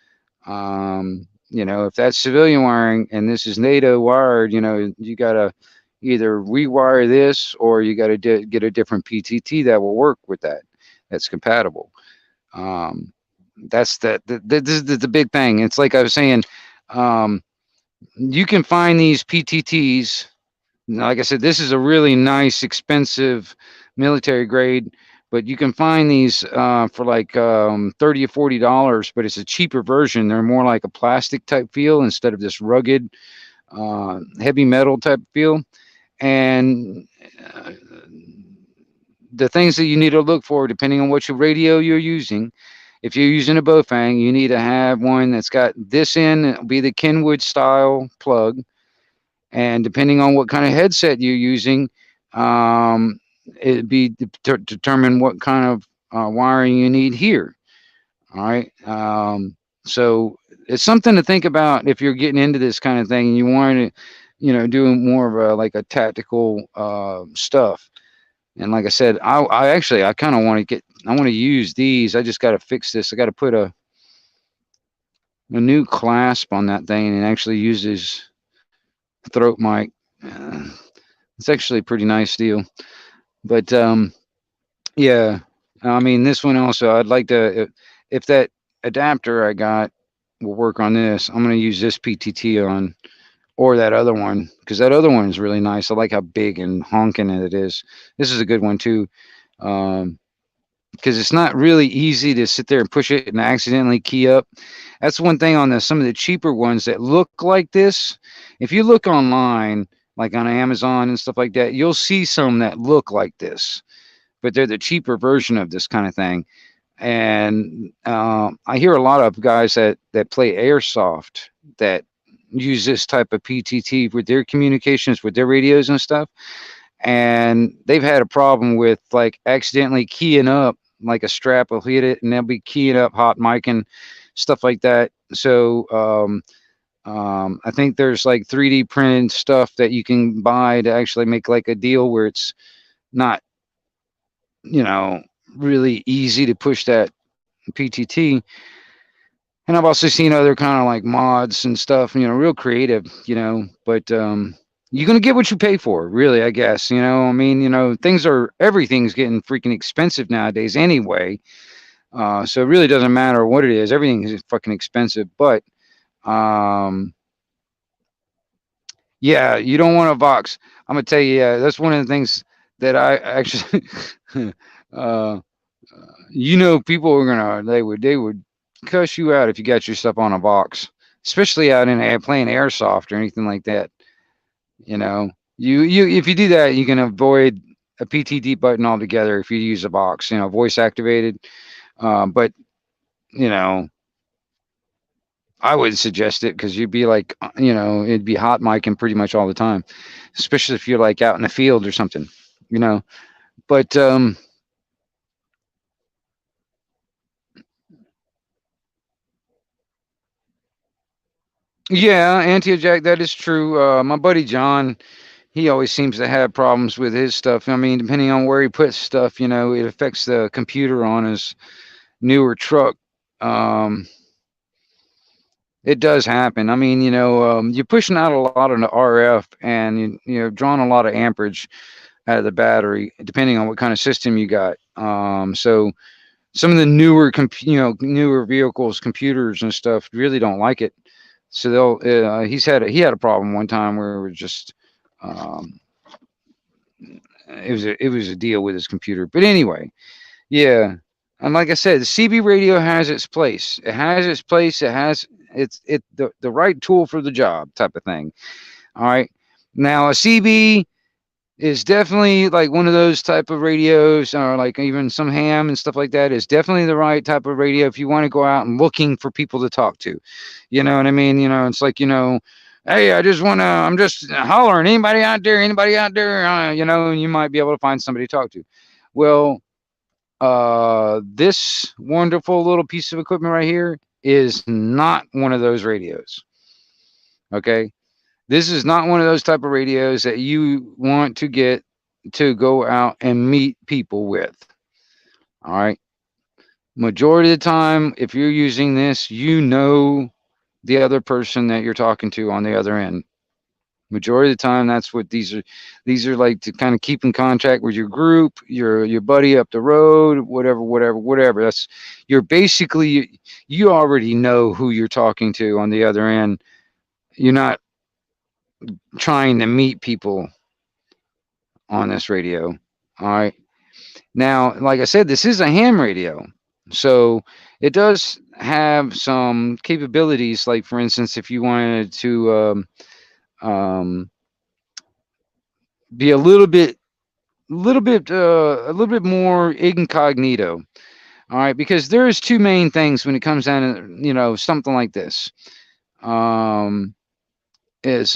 if that's civilian wiring and this is NATO wired, you got to either rewire this or you got to get a different PTT that will work with that. That's compatible. Um, that's this is the big thing. It's like I was saying. You can find these PTTs. Like I said, this is a really nice, expensive military grade, but you can find these for like $30 or $40. But it's a cheaper version. They're more like a plastic type feel instead of this rugged, heavy metal type feel. And the things that you need to look for, depending on what your radio you're using. If you're using a Baofeng, you need to have one that's got this in. It'll be the Kenwood style plug. And depending on what kind of headset you're using, it'd be determine what kind of wiring you need here. All right. So it's something to think about if you're getting into this kind of thing and you want to, do more of like a tactical stuff. And like I said, I kind of want to I want to use these. I just got to fix this. I got to put a new clasp on that thing and actually use this throat mic. It's actually a pretty nice deal. But yeah, I mean, this one also, I'd like to, if that adapter I got will work on this, I'm going to use this PTT on, or that other one, because that other one is really nice. I like how big and honking it is. This is a good one too, because it's not really easy to sit there and push it and accidentally key up. That's one thing on some of the cheaper ones that look like this. If you look online, like on Amazon and stuff like that, you'll see some that look like this, but they're the cheaper version of this kind of thing. And I hear a lot of guys that play airsoft that use this type of PTT with their communications with their radios and stuff, and they've had a problem with like accidentally keying up, like a strap will hit it and they'll be keying up hot mic and stuff like that. So I think there's like 3D printed stuff that you can buy to actually make like a deal where it's not, you know, really easy to push that PTT. And I've also seen other kind of like mods and stuff, real creative, but you're going to get what you pay for, really, I guess. I mean, everything's getting freaking expensive nowadays anyway. So it really doesn't matter what it is. Everything is fucking expensive. But um, yeah, you don't want a Vox. I'm going to tell you, yeah, that's one of the things that I actually, uh, people are gonna they would cuss you out if you got your stuff on a box, especially out in playing airsoft or anything like that. You know, you if you do that, you can avoid a PTT button altogether if you use a box. Voice activated. But you know, I would suggest it because you'd be like, it'd be hot micing pretty much all the time, especially if you're like out in the field or something. You know, but yeah, anti-jack. That is true. My buddy John, he always seems to have problems with his stuff. I mean, depending on where he puts stuff, it affects the computer on his newer truck. Um, it does happen. I mean, you're pushing out a lot of the RF and drawing a lot of amperage out of the battery, depending on what kind of system you got. So some of the newer vehicles, computers and stuff really don't like it. So he had a problem one time where it was just um, it was a deal with his computer. But anyway, yeah. And like I said, the CB radio has its place. It has its place. It has the right tool for the job type of thing. All right. Now a CB is definitely like one of those type of radios, or like even some ham and stuff like that, is definitely the right type of radio if you want to go out and looking for people to talk to. You know what I mean? It's like, hey, I'm just hollering, anybody out there, and you might be able to find somebody to talk to. Well, this wonderful little piece of equipment right here is not one of those radios. Okay. This is not one of those type of radios that you want to get to go out and meet people with. All right. Majority of the time, if you're using this, the other person that you're talking to on the other end. Majority of the time, that's what these are. These are like to kind of keep in contact with your group, your buddy up the road, whatever, whatever, whatever. You're basically, you already know who you're talking to on the other end. You're not trying to meet people on this radio. All right. Now, like I said, this is a ham radio. So it does have some capabilities. Like, for instance, if you wanted to um, be a little bit more incognito. All right. Because there's two main things when it comes down to, something like this. Um, is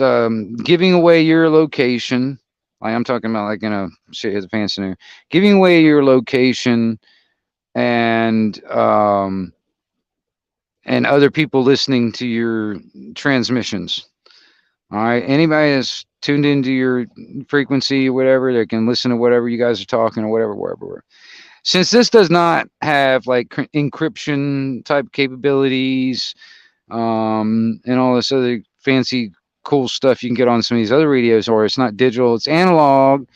giving away your location. Like I'm talking about, like in a shit hit the pants scenario, giving away your location and other people listening to your transmissions. All right, anybody that's tuned into your frequency or whatever, they can listen to whatever you guys are talking or whatever, wherever. Since this does not have like encryption type capabilities, and all this other fancy cool stuff you can get on some of these other radios, or it's not digital, it's analog.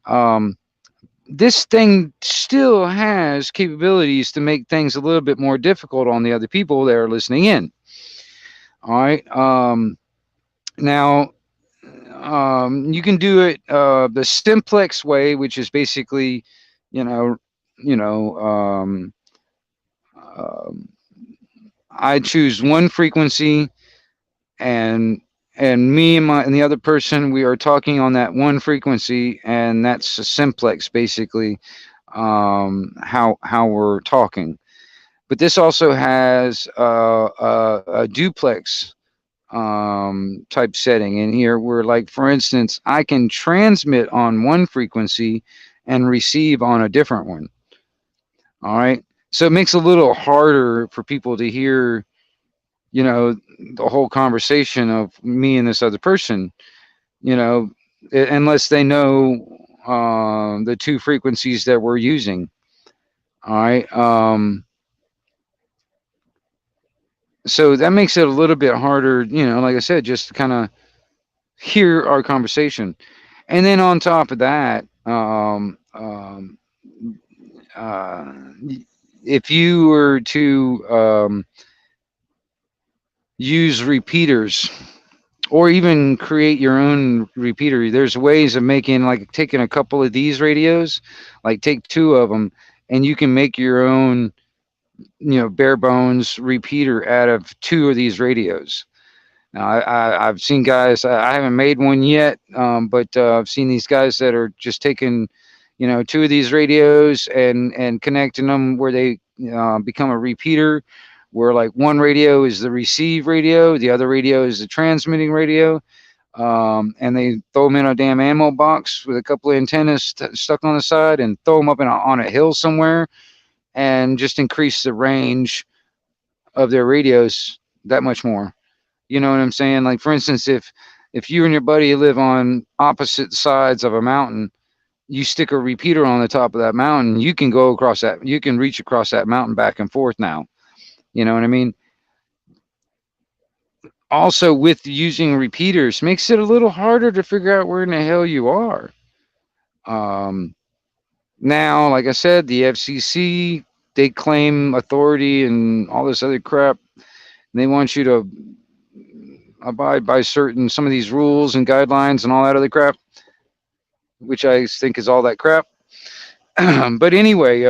Um, this thing still has capabilities to make things a little bit more difficult on the other people that are listening in. All right. Now, you can do it the simplex way, which is basically, you know, you know, um, um, I choose one frequency and me and the other person, we are talking on that one frequency, and that's a simplex basically, how we're talking. But this also has a duplex type setting in here where, like, for instance, I can transmit on one frequency and receive on a different one. All right. So it makes it a little harder for people to hear, you know, the whole conversation of me and this other person, you know, unless they know the two frequencies that we're using. All right. So that makes it a little bit harder, like I said, just to kind of hear our conversation. And then on top of that, uh, if you were to use repeaters or even create your own repeater, there's ways of making, like, taking a couple of these radios, like take two of them, and you can make your own, bare bones repeater out of two of these radios. Now, I've seen guys. I haven't made one yet, but I've seen these guys that are just taking, two of these radios and connecting them where they become a repeater, where, like, one radio is the receive radio, the other radio is the transmitting radio, and they throw them in a damn ammo box with a couple of antennas stuck on the side, and throw them up on a hill somewhere, and just increase the range of their radios that much more. You know what I'm saying? Like, for instance, if you and your buddy live on opposite sides of a mountain, you stick a repeater on the top of that mountain, you can go across that, you can reach across that mountain back and forth now. You know what I mean? Also, with using repeaters, makes it a little harder to figure out where in the hell you are. Um, Now, like I said, the FCC, they claim authority and all this other crap. They want you to abide by some of these rules and guidelines and all that other crap, which I think is all that crap. But anyway,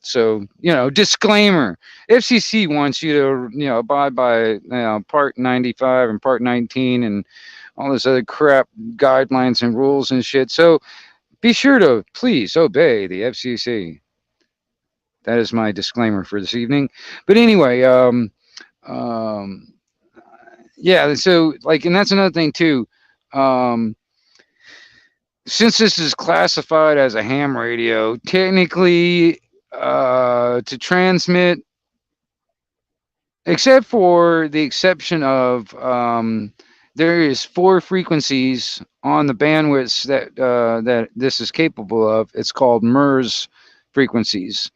so, disclaimer: FCC wants you to, abide by, Part 95 and Part 19 and all this other crap, guidelines and rules and shit. So be sure to please obey the FCC. That is my disclaimer for this evening. But anyway, um, yeah. So, like, and that's another thing too. Um, since this is classified as a ham radio, technically, to transmit, except for the exception of, there is four frequencies on the bandwidths that this is capable of. It's called MERS frequencies.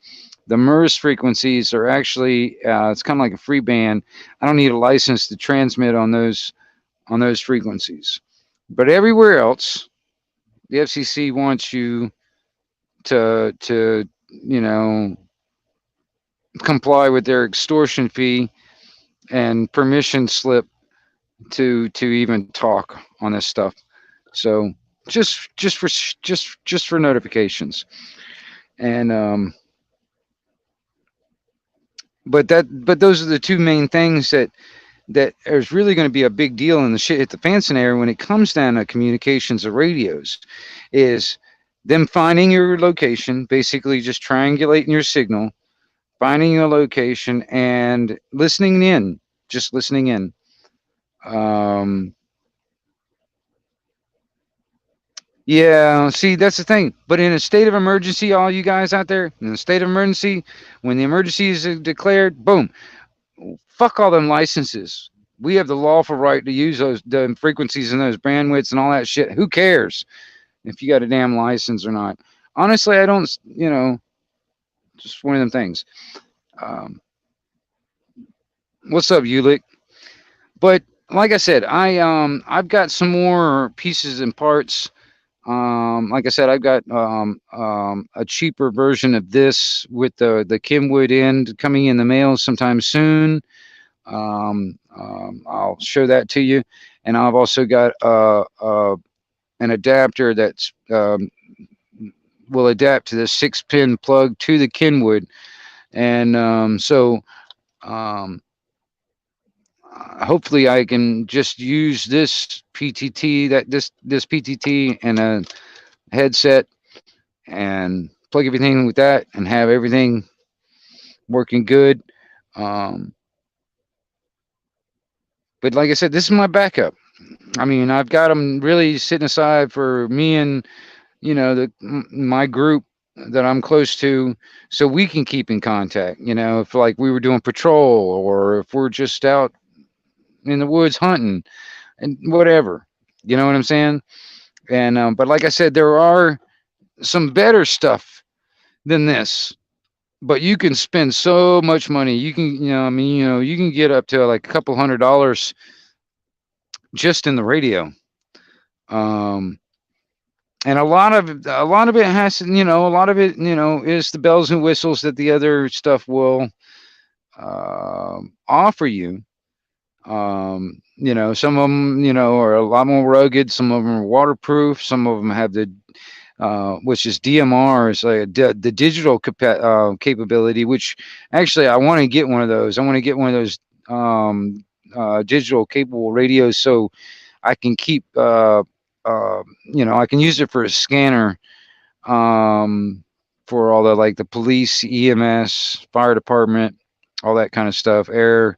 The MERS frequencies are actually, it's kind of like a free band. I don't need a license to transmit on those frequencies. But everywhere else, the FCC wants you to comply with their extortion fee and permission slip to even talk on this stuff. So just for notifications. And but those are the two main things that is really going to be a big deal in the shit at the fan scenario when it comes down to communications of radios, is them finding your location, basically just triangulating your signal, finding your location, and listening in, just listening in. Yeah, see, that's the thing. But in a state of emergency, all you guys out there, in a state of emergency, when the emergency is declared, boom, fuck all them licenses. We have the lawful right to use those the frequencies and those bandwidths and all that shit. Who cares if you got a damn license or not? Honestly, I don't, just one of them things. Um, what's up, Ulick? But like I said, I've got some more pieces and parts. Like I said, I've got a cheaper version of this with the Kenwood end coming in the mail sometime soon. I'll show that to you, and I've also got an adapter that's will adapt to the 6-pin plug to the Kenwood, and so hopefully I can just use this PTT this PTT and a headset and plug everything with that and have everything working good. Um, but like I said, this is my backup. I mean, I've got them really sitting aside for me and my group that I'm close to, so we can keep in contact. If like we were doing patrol or if we're just out in the woods hunting and whatever. You know what I'm saying? And but like I said, there are some better stuff than this. But you can spend so much money. You can, I mean, you can get up to like a couple $100 just in the radio. Um, and a lot of it has to, a lot of it, is the bells and whistles that the other stuff will offer you. Some of them, are a lot more rugged. Some of them are waterproof. Some of them have the which is DMR, is like the digital capability. Which actually, I want to get one of those. I want to get one of those digital capable radios, so I can keep, I can use it for a scanner, um, for all the like the police, EMS, fire department, all that kind of stuff. Air.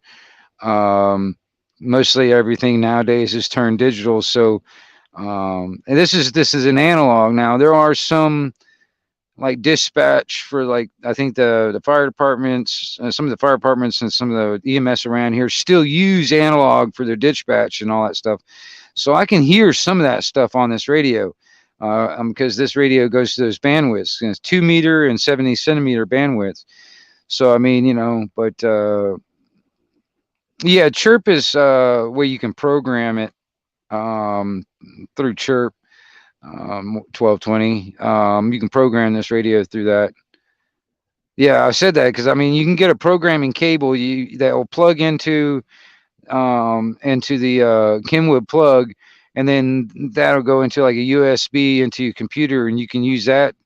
Um, Mostly everything nowadays is turned digital. So, and this is an analog. Now there are some like dispatch for, like, I think the fire departments, some of the fire departments and some of the EMS around here still use analog for their dispatch and all that stuff. So I can hear some of that stuff on this radio, because this radio goes to those bandwidths, and it's 2 meter and 70 centimeter bandwidth. So I mean, but yeah, Chirp is where you can program it, um, through Chirp, 1220. You can program this radio through that. Yeah, I said that because I mean you can get a programming cable that will plug into the Kenwood plug, and then that'll go into like a USB into your computer, and you can use that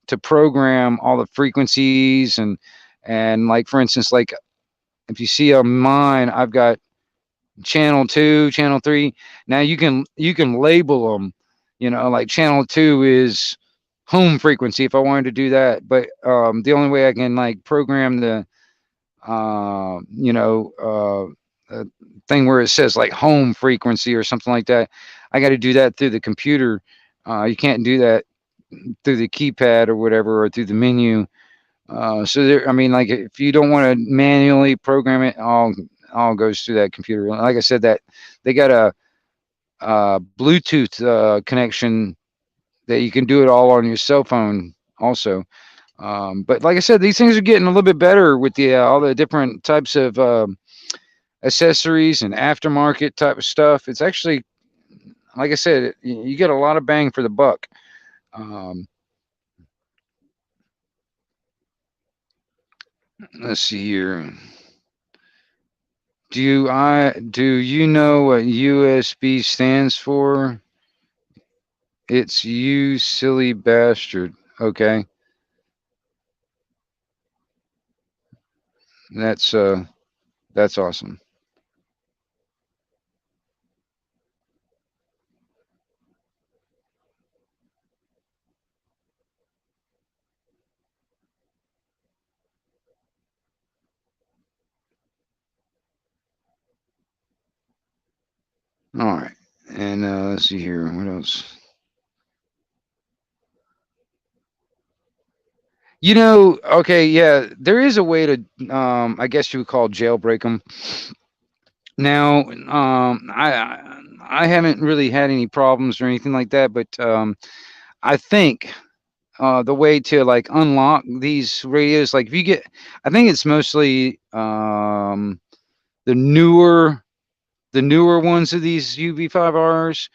to program all the frequencies, and like for instance, like if you see on mine, I've got channel 2, channel 3. Now you can label them. Like channel 2 is home frequency if I wanted to do that, but the only way I can like program the uh, you know, uh, thing where it says like home frequency or something like that. I got to do that through the computer. You can't do that through the keypad or whatever, or through the menu. So there, I mean, like if you don't want to manually program it, all goes through that computer. Like I said, that they got a Bluetooth connection that you can do it all on your cell phone also. But like I said, these things are getting a little bit better with the all the different types of accessories and aftermarket type of stuff. It's actually, like I said, you get a lot of bang for the buck. Um, let's see here. Do you know what USB stands for? It's you silly bastard. Okay, that's uh that's awesome. All right, and let's see here. What else? Okay, yeah, there is a way to, I guess you would call jailbreak them. Now, I haven't really had any problems or anything like that, but I think the way to like unlock these radios, like if you get, I think it's mostly the newer the newer ones of these UV5Rs.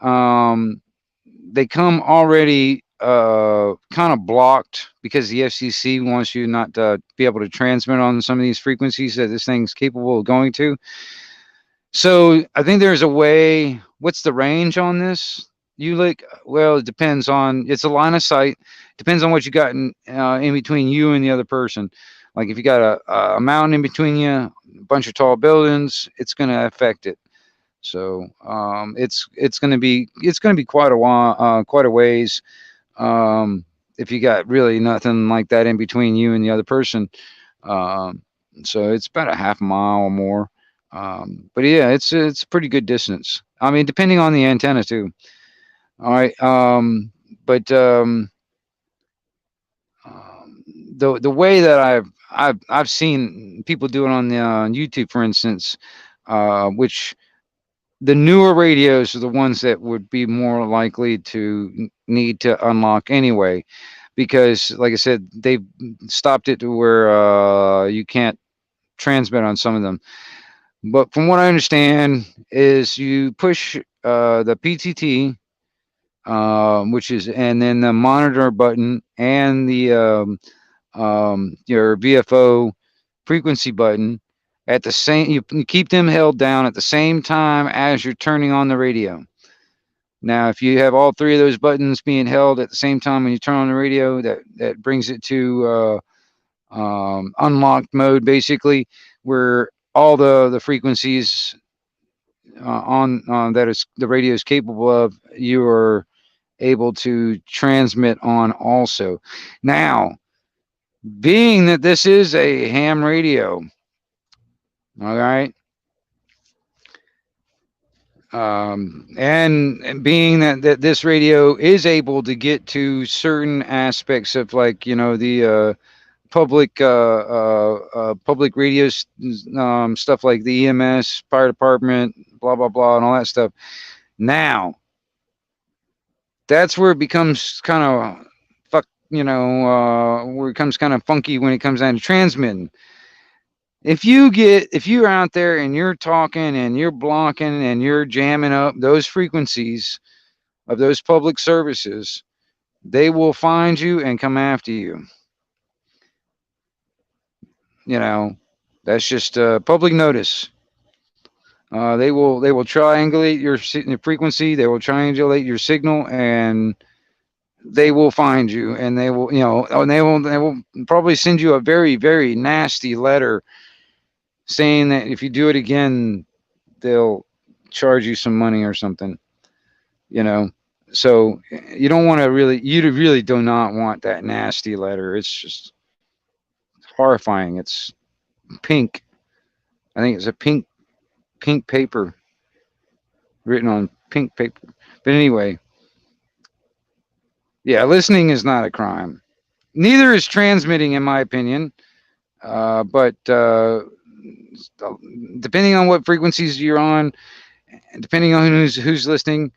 Um, they come already kind of blocked because the FCC wants you not to be able to transmit on some of these frequencies that this thing's capable of going to. So I think there's a way. What's the range on this? You like? Well, it depends on. It's a line of sight. Depends on what you got in between you and the other person. Like if you got a mountain in between you, a bunch of tall buildings, it's going to affect it. So it's going to be quite a while, quite a ways. If you got really nothing like that in between you and the other person. Um, So it's about a half mile or more. But yeah, it's a pretty good distance. I mean, depending on the antenna too. All right. But the way that I've seen people do it on the YouTube, for instance, which the newer radios are the ones that would be more likely to need to unlock anyway, because like I said, they've stopped it to where you can't transmit on some of them. But from what I understand, is you push the PTT, which is, and then the monitor button and the your VFO frequency button at the same. You keep them held down at the same time as you're turning on the radio. Now, if you have all three of those buttons being held at the same time when you turn on the radio, that brings it to unlocked mode, basically, where all the frequencies on that is the radio is capable of, you are able to transmit on also. Now, being that this is a ham radio, all right, and being that this radio is able to get to certain aspects of, like, the public radios, stuff like the EMS, fire department, blah blah blah, and all that stuff. Now, that's where it becomes kind of where it comes kind of funky when it comes down to transmitting. If you're out there and you're talking and you're blocking and you're jamming up those frequencies of those public services, they will find you and come after you. You know, that's just public notice. They will triangulate your frequency. They will triangulate your signal, and they will find you, and they will, and they will probably send you a very, very nasty letter saying that if you do it again, they'll charge you some money or something. You know, so you don't want to really, you really do not want that nasty letter. It's just horrifying. It's pink. I think it's a pink paper written on pink paper. But anyway, yeah, listening is not a crime. Neither is transmitting, in my opinion. But depending on what frequencies you're on, and depending on who's listening,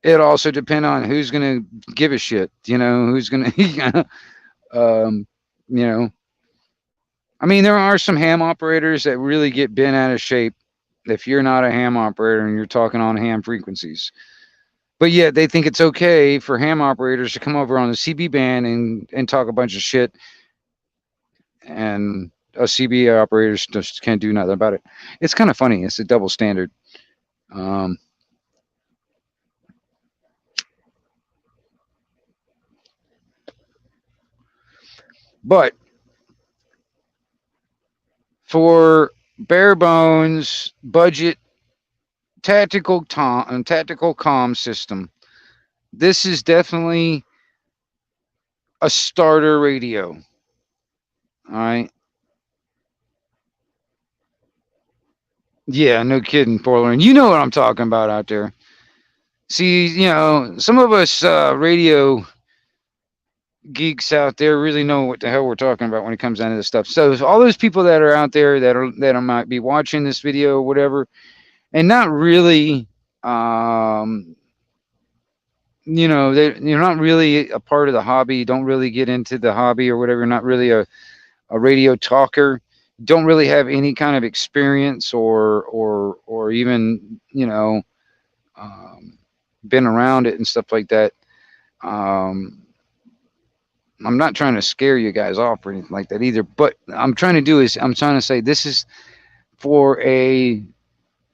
it also depends on who's gonna give a shit. Who's gonna, um, you know. I mean, there are some ham operators that really get bent out of shape if you're not a ham operator and you're talking on ham frequencies. But yet they think it's okay for ham operators to come over on the CB band and talk a bunch of shit, and us CB operators just can't do nothing about it. It's kind of funny. It's a double standard. Um, but for bare bones budget tactical comm system, this is definitely a starter radio. All right. Yeah, no kidding, Portland. You know what I'm talking about out there. See, some of us radio geeks out there really know what the hell we're talking about when it comes down to this stuff. So all those people that are out there that might be watching this video or whatever, and not really, you're not really a part of the hobby. You don't really get into the hobby or whatever. You're not really a radio talker. Don't really have any kind of experience or even been around it and stuff like that. I'm not trying to scare you guys off or anything like that either. But I'm trying to say this is for a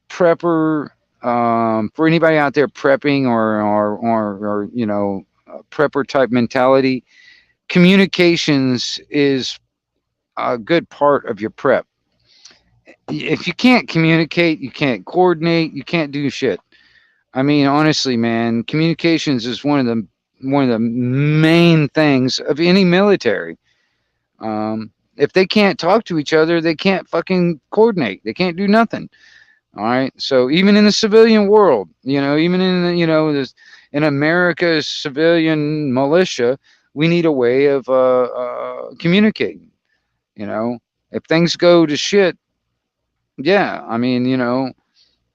prepper, for anybody out there prepping or prepper type mentality. Communications is a good part of your prep. If you can't communicate, you can't coordinate, you can't do shit. I mean, honestly, man, communications is one of the main things of any military. if they can't talk to each other, they can't fucking coordinate. They can't do nothing. All right. So even in the civilian world, even in this, in America's civilian militia, we need a way of communicating. You know, if things go to shit, yeah. I mean,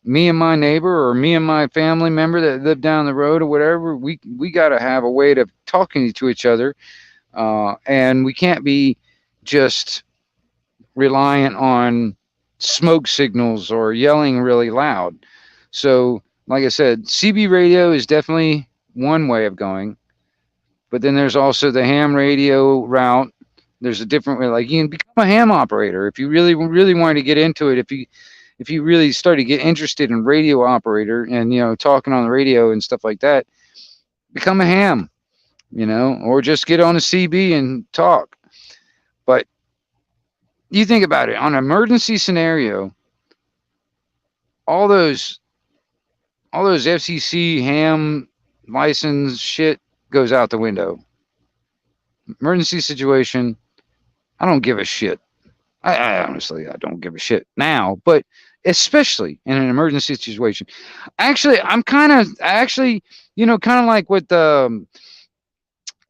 me and my neighbor or me and my family member that live down the road or whatever, we got to have a way of talking to each other, and we can't be just reliant on smoke signals or yelling really loud. So, like I said, CB radio is definitely one way of going, but then there's also the ham radio route. There's a different way. Like you can become a ham operator if you really, really wanted to get into it. If you really start to get interested in radio operator and talking on the radio and stuff like that, become a ham, or just get on a CB and talk. But you think about it on an emergency scenario, all those FCC ham license shit goes out the window. Emergency situation, I don't give a shit. I honestly, I don't give a shit now, but especially in an emergency situation. Actually, kind of like with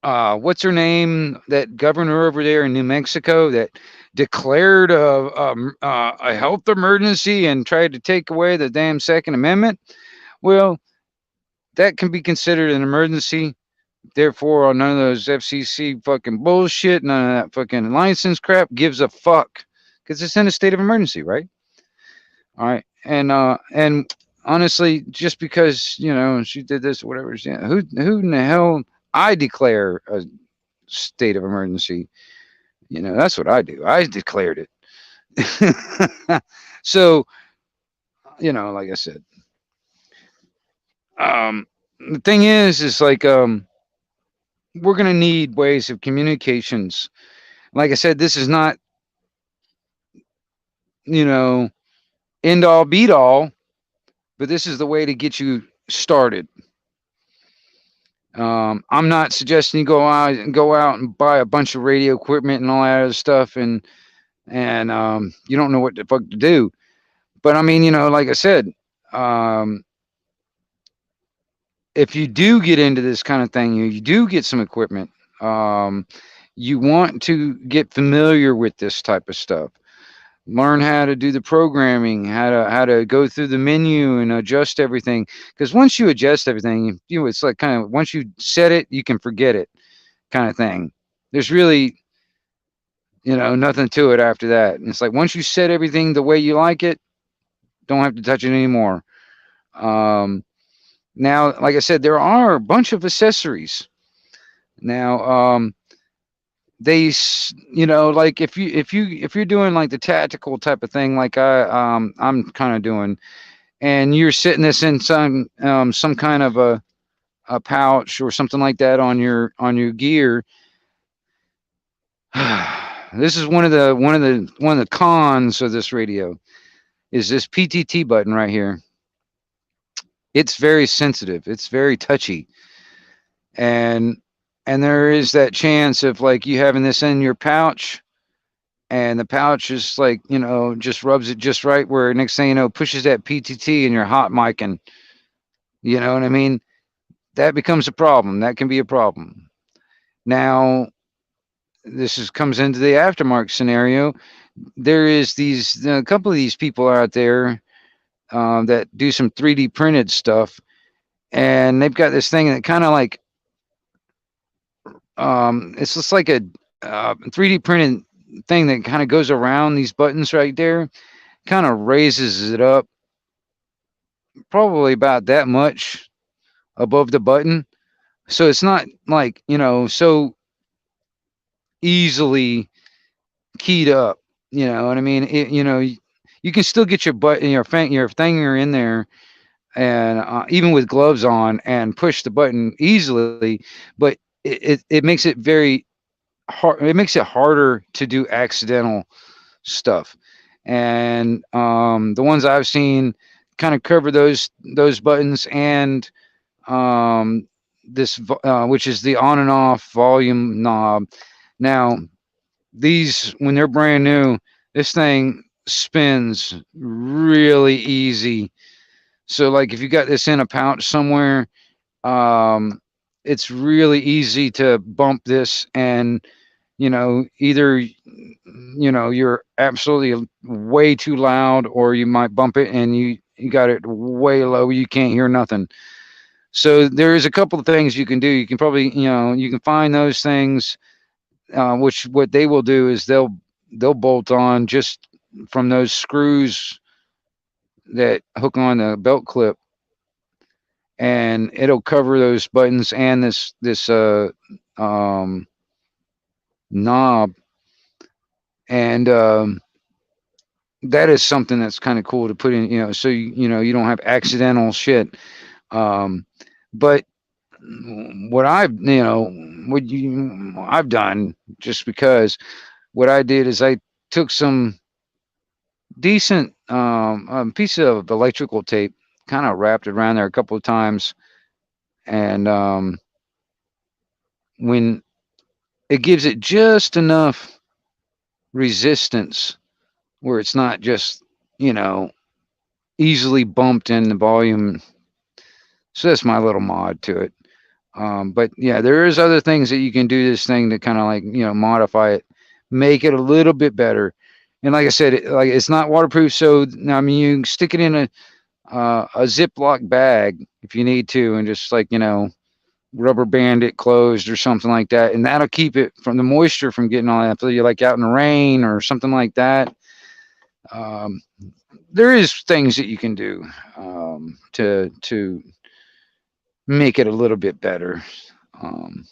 what's her name, that governor over there in New Mexico that declared a health emergency and tried to take away the damn Second Amendment. Well, that can be considered an emergency. Therefore, none of those FCC fucking bullshit, none of that fucking license crap gives a fuck because it's in a state of emergency, right? All right, and honestly, just because she did this, or whatever, who in the hell? I declare a state of emergency. That's what I do. I declared it. So, like I said, the thing is like we're gonna need ways of communications. Like I said, this is not you know end all beat all, but this is the way to get you started. I'm not suggesting you go out and buy a bunch of radio equipment and all that other stuff, and you don't know what the fuck to do. But I mean, like I said, um, if you do get into this kind of thing, you do get some equipment. Um, you want to get familiar with this type of stuff. Learn how to do the programming, how to go through the menu and adjust everything. Because once you adjust everything, it's like kind of once you set it, you can forget it, kind of thing. There's really nothing to it after that. And it's like once you set everything the way you like it, don't have to touch it anymore. Um, Now, like I said, there are a bunch of accessories. Now, like if you're doing like the tactical type of thing, like I'm kind of doing, and you're sitting this in some kind of a pouch or something like that on your gear. This is one of the cons of this radio is this PTT button right here. It's very sensitive. It's very touchy. And there is that chance of like you having this in your pouch and the pouch is like, just rubs it just right where next thing you know, pushes that PTT and you're hot micing. You know what I mean? That becomes a problem. That can be a problem. Now, comes into the aftermarket scenario. There is a couple of these people out there that do some 3D printed stuff, and they've got this thing that kind of like it's just like a 3D printed thing that kind of goes around these buttons right there, kind of raises it up probably about that much above the button, so it's not like so easily keyed up. You know what I mean? You can still get your finger in there, and even with gloves on, and push the button easily, but it makes it very hard. It makes it harder to do accidental stuff. And the ones I've seen kind of cover those buttons and this which is the on and off volume knob. Now, These, when they're brand new, this thing spins really easy. So like if you got this in a pouch somewhere, um, it's really easy to bump this, and either you're absolutely way too loud, or you might bump it and you got it way low, you can't hear nothing. So there's a couple of things you can do. You can probably, you can find those things, which what they will do is they'll bolt on just from those screws that hook on the belt clip, and it'll cover those buttons and this um, knob, and that is something that's kind of cool to put in, so you don't have accidental shit. Um, but what I've done, just because what I did is I took some decent piece of electrical tape, kind of wrapped it around there a couple of times, and when it gives it just enough resistance where it's not just you know easily bumped in the volume. So that's my little mod to it. But yeah, there is other things that you can do this thing to kind of like modify it, make it a little bit better. And like I said, like it's not waterproof, so I mean you can stick it in a Ziploc bag if you need to, and just like rubber band it closed or something like that, and that'll keep it from the moisture from getting all that. Until you're like out in the rain or something like that. Um, there is things that you can do to make it a little bit better. Um,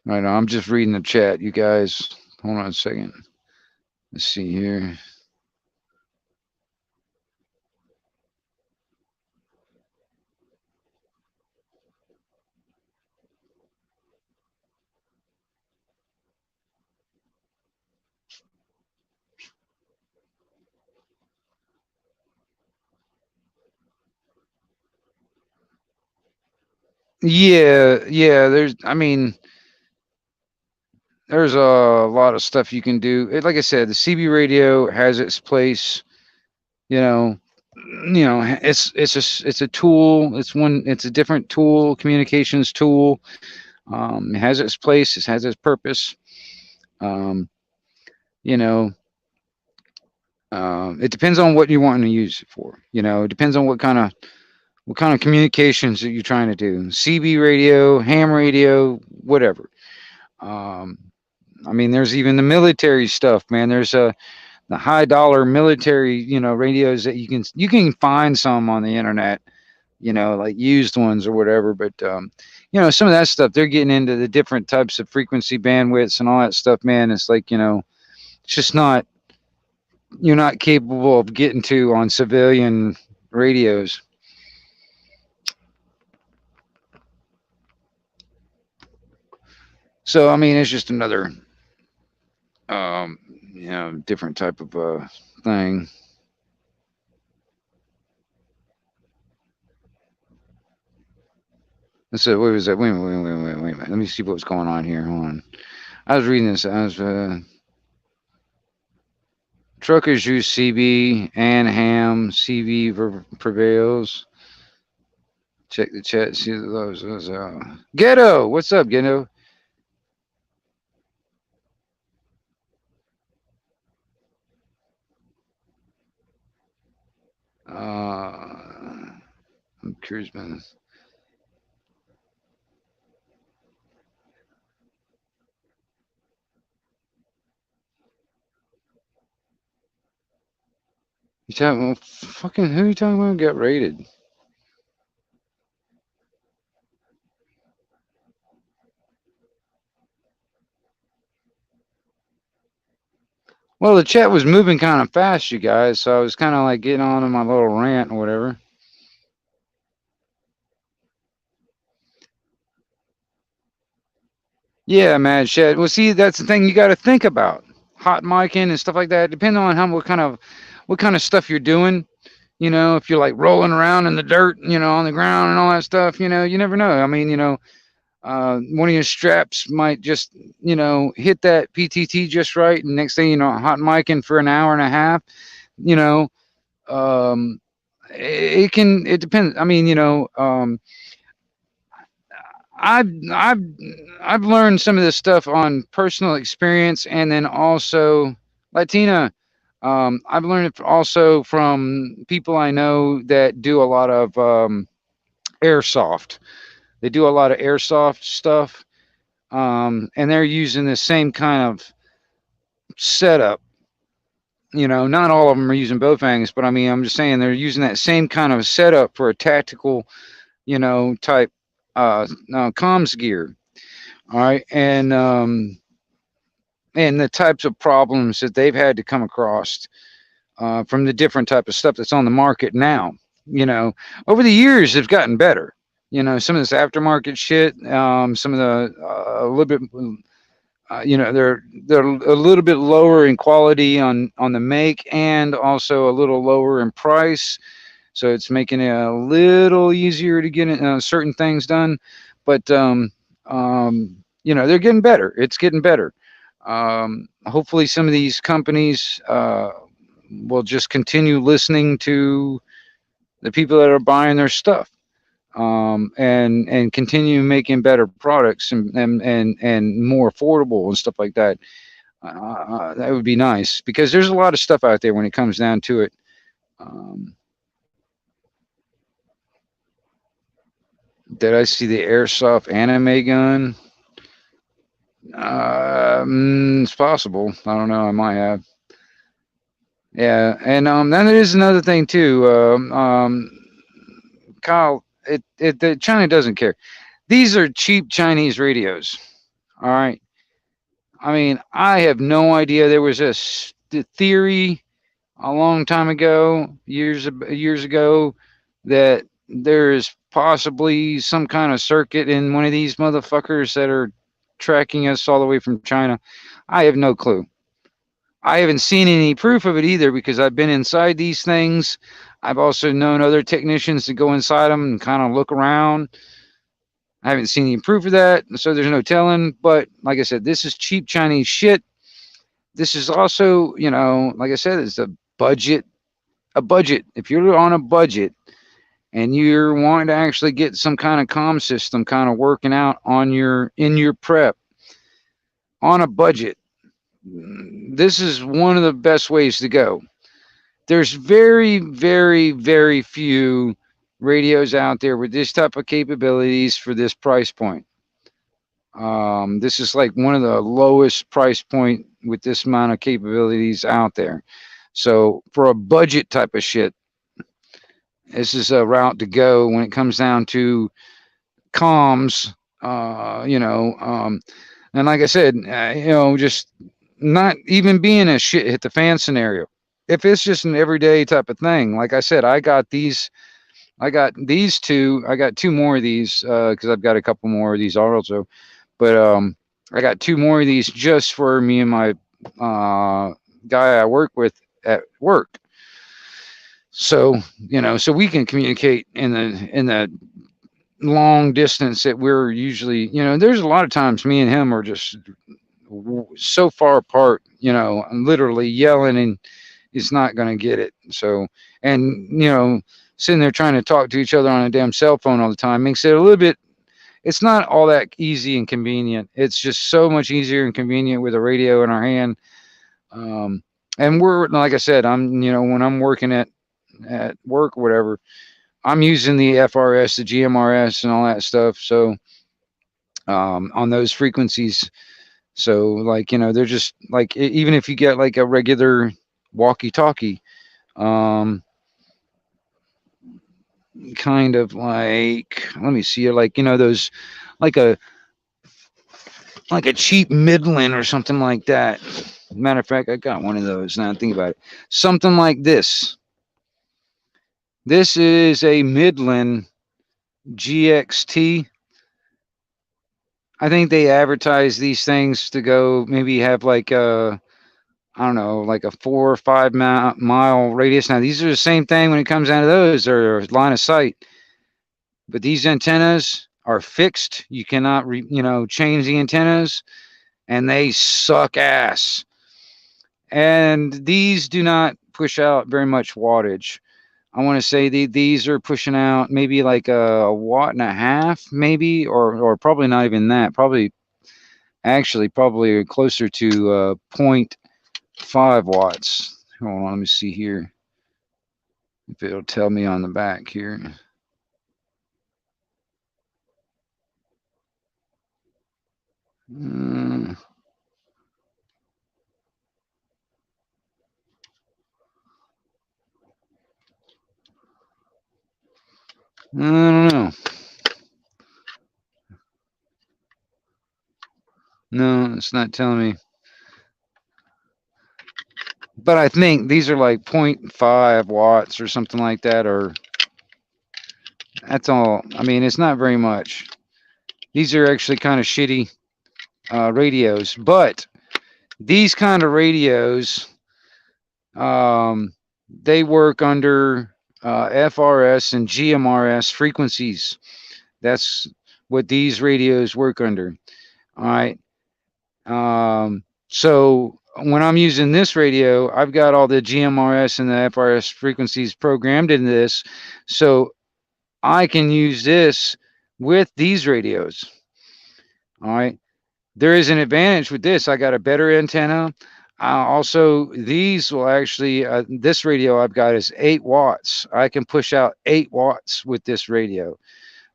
right now, I'm just reading the chat, you guys. Hold on a second. Let's see here. Yeah, yeah. I mean, there's a lot of stuff you can do. Like I said, the CB radio has its place. You know, it's a tool. It's a different tool, communications tool. It has its place. It has its purpose. Um, you know, it depends on what you want to use it for. It depends on what kind of communications that you're trying to do. CB radio, ham radio, whatever. Um, I mean, there's even the military stuff, man. There's the high dollar military, radios that you can find some on the internet, like used ones or whatever. But some of that stuff, they're getting into the different types of frequency bandwidths and all that stuff, man. It's like, it's just not you're not capable of getting to on civilian radios. So I mean, it's just another different type of thing. So what was that? Wait a minute, wait a minute. Let me see what's going on here. Hold on. I was reading this. Truckers use CB and ham. CB prevails. Check the chat. See those. Ghetto. What's up, Ghetto? I'm curious, man. You talking? Well, fucking who you talking about? Got raided. Well, the chat was moving kind of fast, you guys. So I was kind of like getting on in my little rant or whatever. Yeah, man, chat. Well, see, that's the thing you got to think about. hot micing and stuff like that, depending on how what kind of stuff you're doing. You know, if you're like rolling around in the dirt, you know, on the ground and all that stuff, you know, you never know. I mean, you know, one of your straps might just, you know, hit that PTT just right, and next thing you know, hot micing for an hour and a half. You know, um, it depends. I mean, you know, I've I've I've learned some of this stuff on personal experience, and then also Latina. I've learned it also from people I know that do a lot of airsoft. They do a lot of airsoft stuff, and they're using the same kind of setup. You know, not all of them are using Baofengs, but I mean, I'm just saying they're using that same kind of setup for a tactical, you know, type comms gear. All right, and the types of problems that they've had to come across from the different type of stuff that's on the market now. You know, over the years, it's gotten better. You know, some of this aftermarket shit, some of the a little bit, you know, they're a little bit lower in quality on the make, and also a little lower in price. So it's making it a little easier to get certain things done. But you know, they're getting better. It's getting better. Hopefully, some of these companies will just continue listening to the people that are buying their stuff, and continue making better products and more affordable and stuff like that. That would be nice because there's a lot of stuff out there when it comes down to it. Um, did I see the airsoft anime gun? It's possible. I don't know. I might have. Yeah, and then there is another thing too. Kyle, China doesn't care. These are cheap Chinese radios. All right. I mean, I have no idea. There was a theory a long time ago, years ago, that there is possibly some kind of circuit in one of these motherfuckers that are tracking us all the way from China. I have no clue. I haven't seen any proof of it either because I've been inside these things. I've also known other technicians to go inside them and kind of look around. I haven't seen any proof of that, so there's no telling. But like I said, this is cheap Chinese shit. This is also, you know, like I said, it's a budget. A budget. If you're on a budget and you're wanting to actually get some kind of comm system kind of working out on your in your prep on a budget, this is one of the best ways to go. There's very, very, very few radios out there with this type of capabilities for this price point. This is like one of the lowest price point with this amount of capabilities out there. So for a budget type of shit, this is a route to go when it comes down to comms. You know, and like I said, you know, just not even being a shit hit the fan scenario. If it's just an everyday type of thing, like I said, I got these. I got these two. I got two more of these because I've got a couple more of these also. But I got two more of these just for me and my guy I work with at work. So you know, so we can communicate in the long distance that we're usually. You know, there's a lot of times me and him are just so far apart. You know, I'm literally yelling and he's not going to get it. So, and you know, sitting there trying to talk to each other on a damn cell phone all the time makes it a little bit. It's not all that easy and convenient. It's just so much easier and convenient with a radio in our hand. And we're like I said, I'm you know when I'm working at work or whatever, I'm using the FRS, the GMRS, and all that stuff. So on those frequencies, so like you know they're just like even if you get like a regular walkie-talkie, um, kind of like let me see like you know those like a cheap Midland or something like that. Matter of fact, I got one of those now. I think about it. Something like this. This is a Midland GXT. I think they advertise these things to go maybe have like I don't know, like a 4 or 5 mile radius. Now these are the same thing when it comes down to those. They're line of sight, but these antennas are fixed. You cannot, change the antennas, and they suck ass. And these do not push out very much wattage. I want to say these are pushing out maybe like a watt and a half, maybe, or probably not even that. Probably closer to point 5 watts. Hold on, let me see here if it'll tell me on the back here. Uh, I don't know. No, it's not telling me. But I think these are like point 0.5 watts or something like that, or that's all. I mean, it's not very much. These are actually kind of shitty radios, but these kind of radios, um, they work under FRS and GMRS frequencies. That's what these radios work under. All right. So when I'm using this radio, I've got all the GMRS and the FRS frequencies programmed in this, so I can use this with these radios. All right. There is an advantage with this. I got a better antenna. Also, these will actually, this radio I've got is 8 watts. I can push out 8 watts with this radio.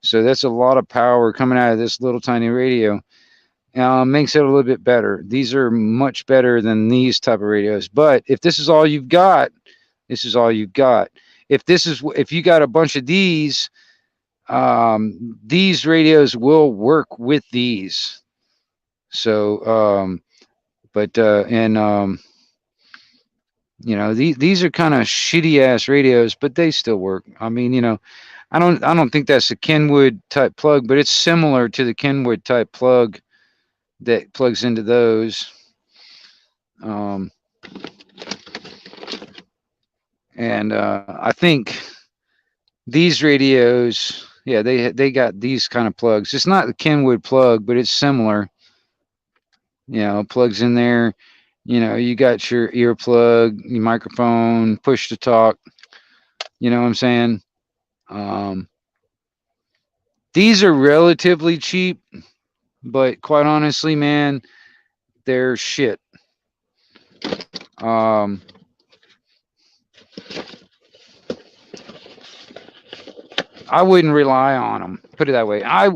So that's a lot of power coming out of this little tiny radio. Makes it a little bit better. These are much better than these type of radios. But if this is all you've got, this is all you've got. If you got a bunch of these radios will work with these. So, these are kind of shitty ass radios, but they still work. I mean, I don't think that's a Kenwood type plug, but it's similar to the Kenwood type plug that plugs into those. Um, and I think these radios, yeah, they got these kind of plugs. It's not the Kenwood plug, but it's similar. Plugs in there. You got your earplug, your microphone, push to talk. You know what I'm saying? Um, these are relatively cheap, but quite honestly, man, they're shit. Um, I wouldn't rely on them. Put it that way. I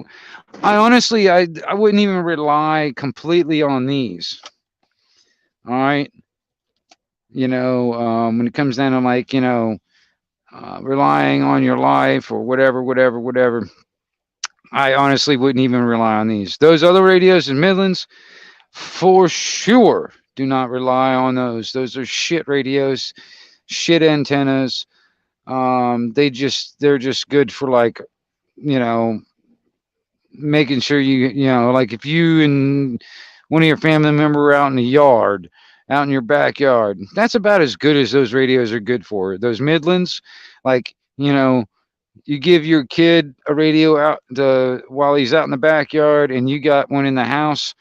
honestly, I wouldn't even rely completely on these. All right. When it comes down to like, relying on your life or whatever, I honestly wouldn't even rely on these. Those other radios in Midlands, for sure, do not rely on those. Those are shit radios, shit antennas. They're just good for like, you know, making sure like if you and one of your family member are out in the yard, out in your backyard, that's about as good as those radios are good for. Those Midlands, like, you give your kid a radio while he's out in the backyard and you got one in the house,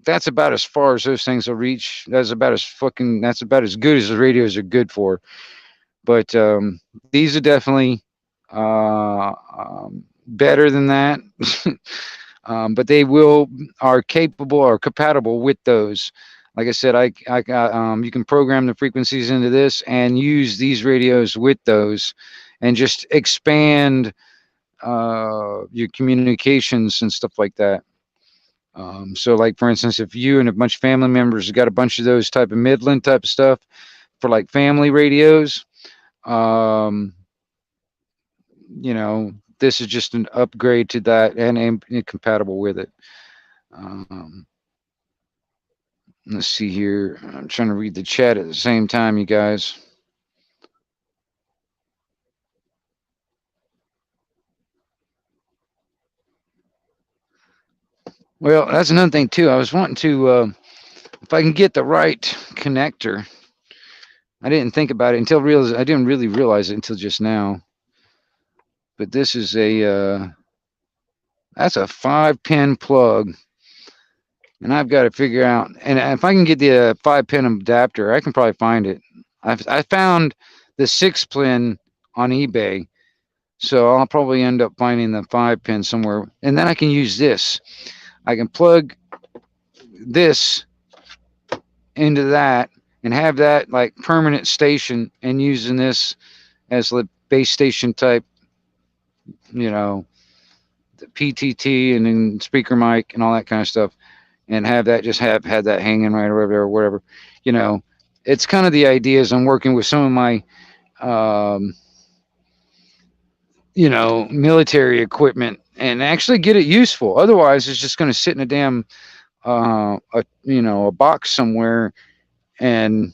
that's about as far as those things will reach. That's about as good as the radios are good for. But these are definitely better than that. But they are capable or compatible with those. Like I said, you can program the frequencies into this and use these radios with those, and just expand your communications and stuff like that. So, like for instance, if you and a bunch of family members got a bunch of those type of Midland type of stuff for like family radios, um, this is just an upgrade to that and compatible with it. Um, let's see here. I'm trying to read the chat at the same time, you guys. Well, that's another thing too. I was wanting to if I can get the right connector. I didn't think about it until realize I didn't really realize it until just now. But this is a that's a 5-pin plug, and I've got to figure out. And if I can get the 5-pin adapter, I can probably find it. I found the 6-pin on eBay, so I'll probably end up finding the 5-pin somewhere, and then I can use this. I can plug this into that and have that like permanent station, and using this as the base station type, you know, the PTT and then speaker mic and all that kind of stuff, and have that just have had that hanging right over there or whatever. You know, it's kind of the ideas I'm working with some of my, um, you know, military equipment and actually get it useful. Otherwise, it's just going to sit in a damn, you know, a box somewhere and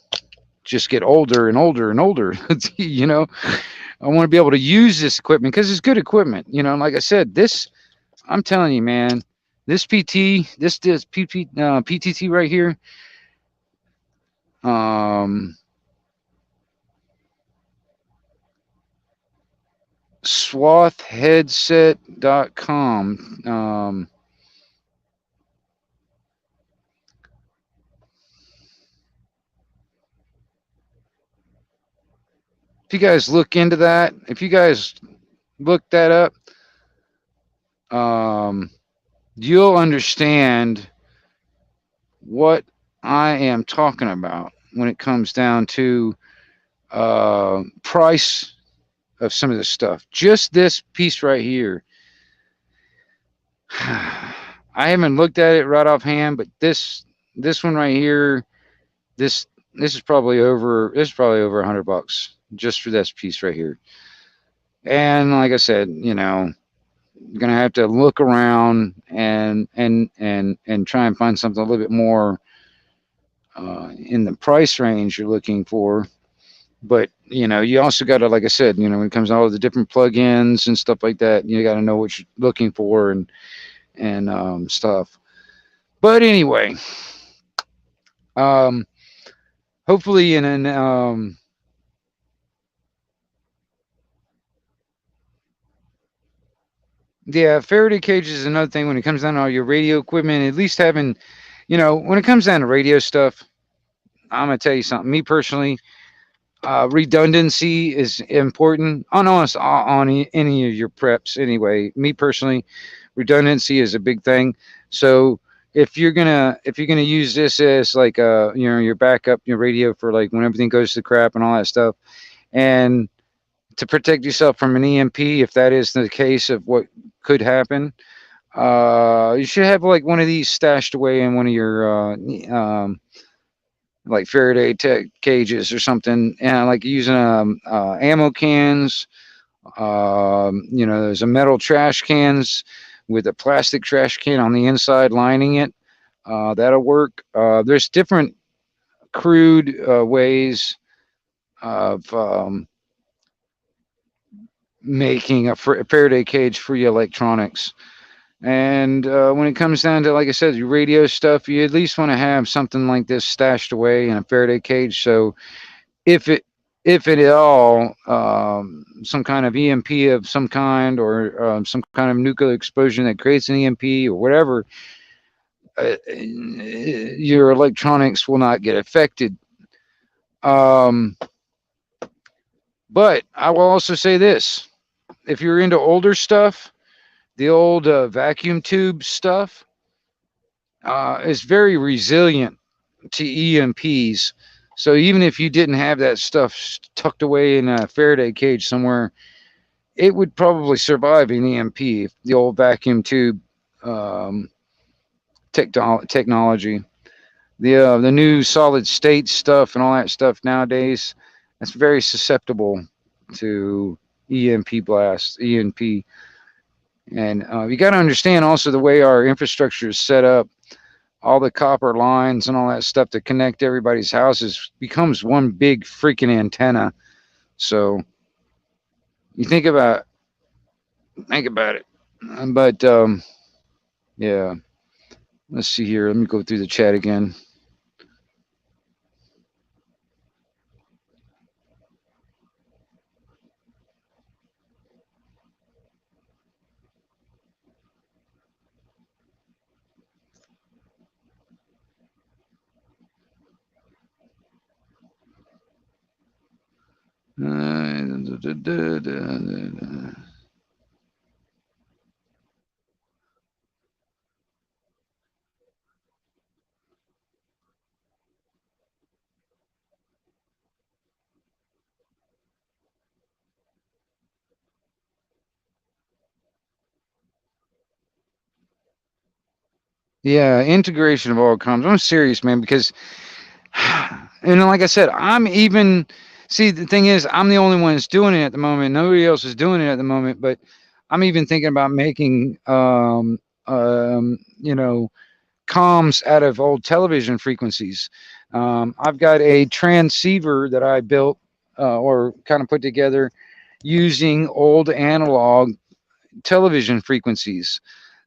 just get older and older and older. You know, I want to be able to use this equipment because it's good equipment. You know, like I said, this, I'm telling you, man, this PTT right here, um, swathheadset.com. If you guys look into that, if you guys look that up, um, you'll understand what I am talking about when it comes down to price of some of this stuff. Just this piece right here. I haven't looked at it right offhand, but this one right here, this this is probably over $100 just for this piece right here. And like I said, you know, you're gonna have to look around and try and find something a little bit more in the price range you're looking for. But you know, you also got to, like I said, you know, when it comes to all the different plugins and stuff like that, you got to know what you're looking for and stuff. But anyway, um, hopefully in an yeah, Faraday cage is another thing when it comes down to all your radio equipment. At least having, you know, when it comes down to radio stuff, I'm gonna tell you something. Me personally, redundancy is important on any of your preps. Anyway, me personally, redundancy is a big thing. So if you're gonna use this as like you know, your backup, your radio for like when everything goes to crap and all that stuff, and to protect yourself from an EMP, if that is the case of what could happen, you should have like one of these stashed away in one of your like Faraday cages or something, and like using ammo cans. You know, there's a metal trash cans with a plastic trash can on the inside lining it. That'll work. There's different crude ways of making a Faraday cage for your electronics. And when it comes down to, like I said, your radio stuff, you at least want to have something like this stashed away in a Faraday cage. So if it, if it at all, some kind of EMP of some kind, or some kind of nuclear explosion that creates an EMP or whatever, your electronics will not get affected. Um, but I will also say this: if you're into older stuff, the old vacuum tube stuff is very resilient to EMPs. So even if you didn't have that stuff tucked away in a Faraday cage somewhere, it would probably survive an EMP. The old vacuum tube um, technology, the new solid state stuff and all that stuff nowadays, that's very susceptible to EMP blasts, EMP. And you got to understand also the way our infrastructure is set up. All the copper lines and all that stuff to connect everybody's houses becomes one big freaking antenna. So you think about it. But yeah, let's see here. Let me go through the chat again. Yeah, integration of all comms. I'm serious, man, because and like I said, I'm even see the thing is I'm the only one that's doing it at the moment. Nobody else is doing it at the moment, but I'm even thinking about making you know, comms out of old television frequencies. I've got a transceiver that I built or kind of put together using old analog television frequencies.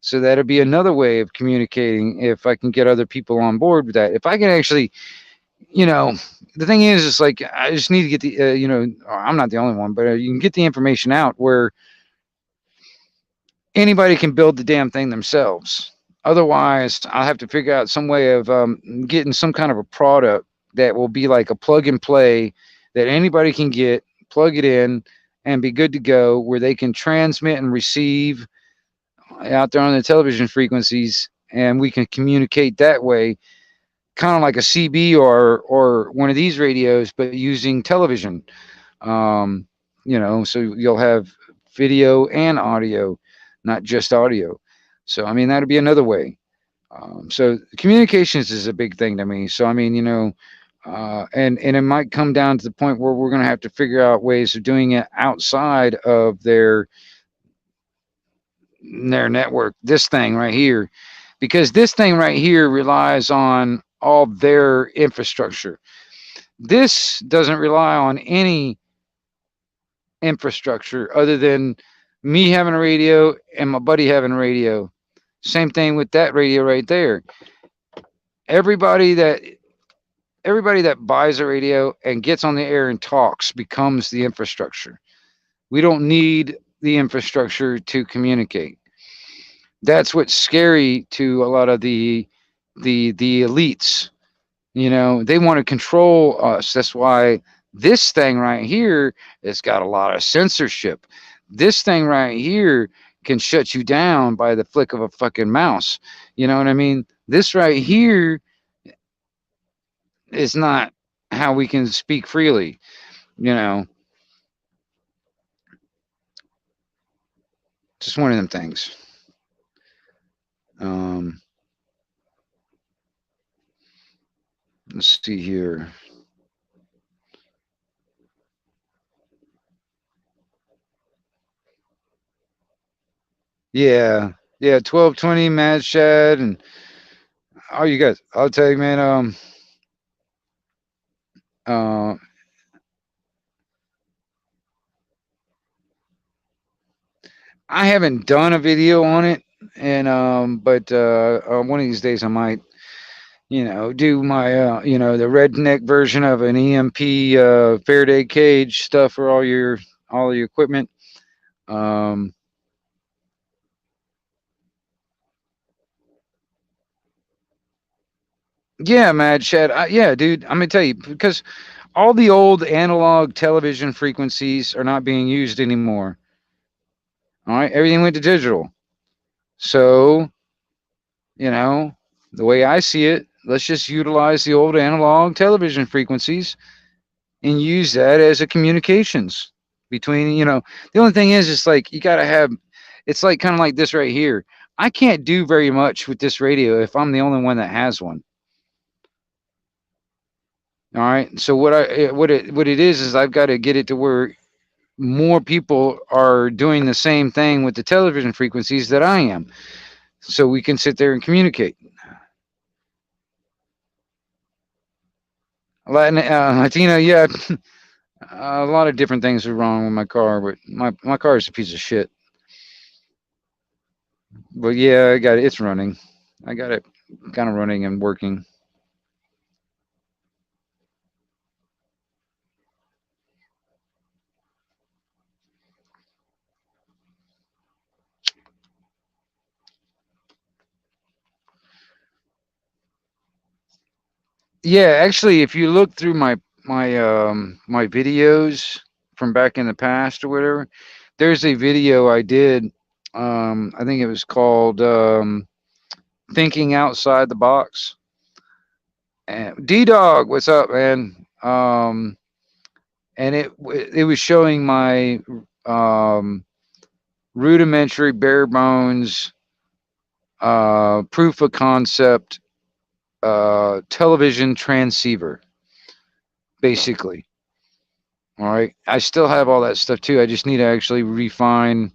So that'd be another way of communicating if I can get other people on board with that. If I can actually, you know, the thing is like I just need to get the, you know, I'm not the only one, but you can get the information out where anybody can build the damn thing themselves. Otherwise, I'll have to figure out some way of getting some kind of a product that will be like a plug and play that anybody can get, plug it in, and be good to go, where they can transmit and receive out there on the television frequencies, and we can communicate that way, kind of like a CB or one of these radios, but using television. Um, you know, so you'll have video and audio, not just audio. So I mean, that'd be another way. So communications is a big thing to me. So I mean, you know, and it might come down to the point where we're going to have to figure out ways of doing it outside of their network. This thing right here, because this thing right here relies on all their infrastructure. This doesn't rely on any infrastructure other than me having a radio and my buddy having a radio. Same thing with that radio right there. Everybody that everybody that buys a radio and gets on the air and talks becomes the infrastructure. We don't need the infrastructure to communicate. That's what's scary to a lot of the elites. You know, they want to control us. That's why this thing right here has got a lot of censorship. This thing right here can shut you down by the flick of a fucking mouse. You know what I mean? This right here is not how we can speak freely. You know, just one of them things. Um, let's see here. Yeah, yeah, 1220 Mad Shad and oh, you guys. I'll tell you, man. Uh, I haven't done a video on it, and but one of these days I might, you know, do my you know, the redneck version of an EMP Faraday cage stuff for all your equipment. Um, yeah, Mad Shad. Yeah, dude. I'm gonna tell you because all the old analog television frequencies are not being used anymore. All right, everything went to digital. So you know, the way I see it, let's just utilize the old analog television frequencies and use that as a communications between, you know, the only thing is it's like you got to have, it's like kind of like this right here. I can't do very much with this radio if I'm the only one that has one. All right, so what it is I've got to get it to where more people are doing the same thing with the television frequencies that I am, so we can sit there and communicate. Latin, Latino, yeah. A lot of different things are wrong with my car, but my car is a piece of shit. But yeah, I got it. It's running. I got it kind of running and working. Yeah, actually, if you look through my videos, from back in the past or whatever. There's a video I did. I think it was called "Thinking Outside the Box." And D Dog, what's up, man? And it was showing my um, rudimentary, bare bones, proof of concept television transceiver, basically. All right. I still have all that stuff too. I just need to actually refine,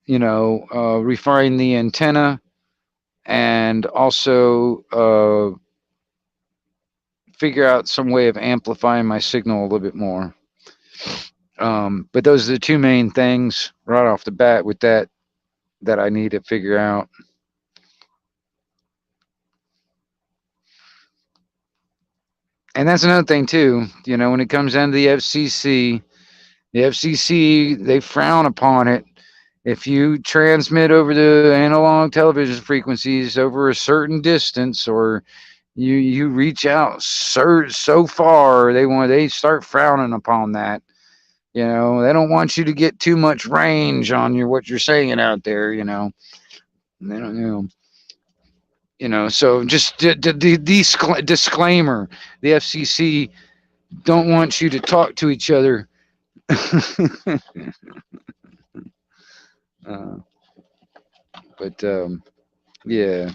refine the antenna and also figure out some way of amplifying my signal a little bit more. But those are the two main things right off the bat with that I need to figure out. And that's another thing too. When it comes down to the FCC, they frown upon it. If you transmit over the analog television frequencies over a certain distance, or you reach out so far, they start frowning upon that. They don't want you to get too much range on what you're saying out there. They don't So just disclaimer: the FCC don't want you to talk to each other. uh, but yeah.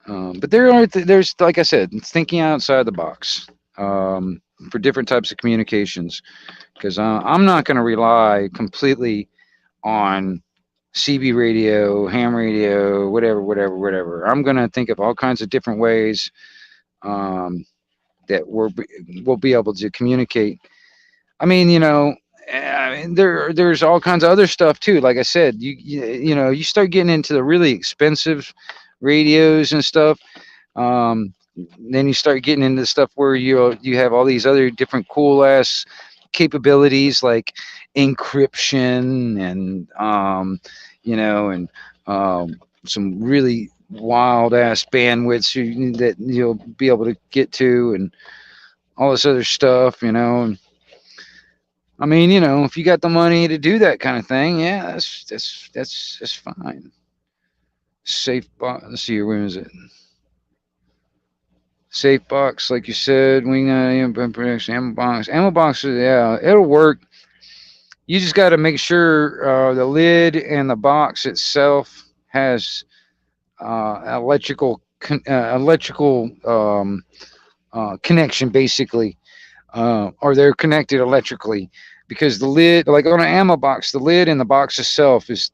But there's, like I said, thinking outside the box for different types of communications, because I'm not going to rely completely on CB radio, ham radio, whatever. I'm going to think of all kinds of different ways that we'll be able to communicate. I mean, there's all kinds of other stuff too. Like I said, you start getting into the really expensive radios and stuff. Then you start getting into stuff where you have all these other different cool ass capabilities like encryption and some really wild ass bandwidths that you'll be able to get to, and all this other stuff. And I mean, if you got the money to do that kind of thing, yeah, that's fine. Safe box. Let's see here. Where is it? Safe box, like you said. Wing production. Ammo box. Ammo box. Yeah, it'll work. You just got to make sure the lid and the box itself has electrical connection, basically, or they're connected electrically. Because the lid, like on an ammo box, the lid and the box itself is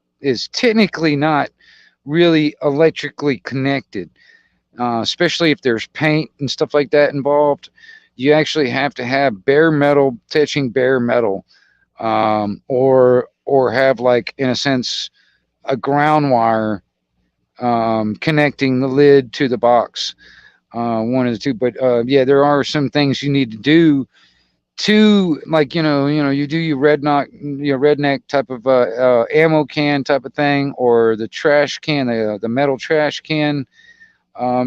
technically not really electrically connected, especially if there's paint and stuff like that involved. You actually have to have bare metal touching bare metal, or have, like, in a sense, a ground wire connecting the lid to the box. One of the two. But yeah, there are some things you need to do to, like, you do your redneck type of ammo can type of thing, or the trash can, the metal trash can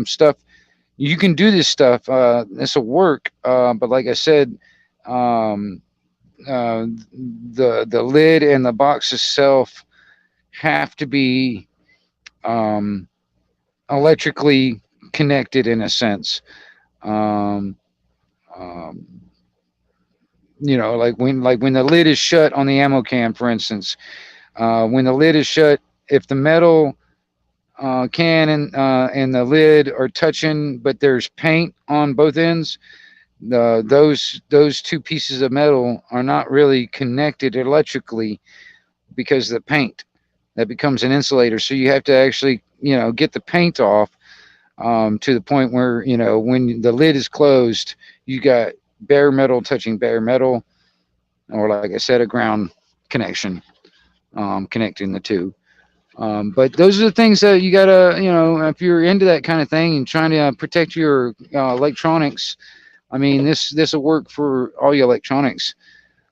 stuff. You can do this stuff. This will work. But like I said, the lid and the box itself have to be electrically connected in a sense. Um, um, like when the lid is shut on the ammo can, for instance, when the lid is shut, if the metal can and the lid are touching, but there's paint on both ends, those two pieces of metal are not really connected electrically because of the paint. That becomes an insulator. So you have to actually, get the paint off to the point where, when the lid is closed, you got bare metal touching bare metal, or, like I said, a ground connection connecting the two. But those are the things that you gotta, if you're into that kind of thing and trying to protect your electronics. I mean, this will work for all your electronics.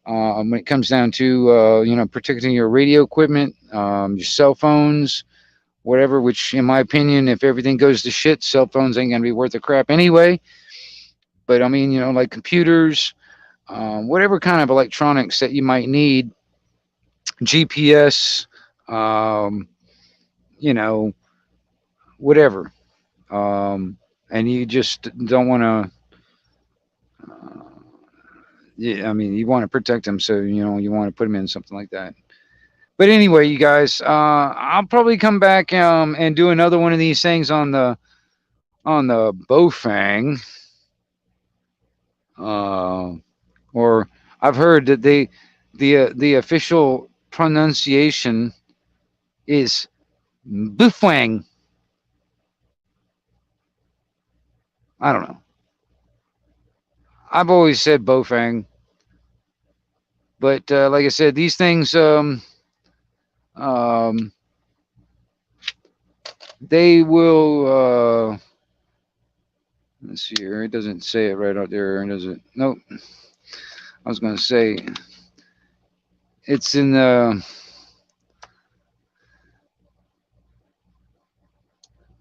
When it comes down to protecting your radio equipment, your cell phones, whatever. Which, in my opinion, if everything goes to shit, cell phones ain't gonna be worth a crap anyway. But I mean, like computers, whatever kind of electronics that you might need, GPS, um, you know, whatever. And you just don't want to. Yeah, I mean, you want to protect them, so you want to put them in something like that. But anyway, you guys, I'll probably come back and do another one of these things on the Baofeng, uh, or I've heard that the official pronunciation is Baofeng. I don't know. I've always said Baofeng, but like I said, these things um, they will. Let's see here. It doesn't say it right out there, does it? Nope. I was going to say it's in the.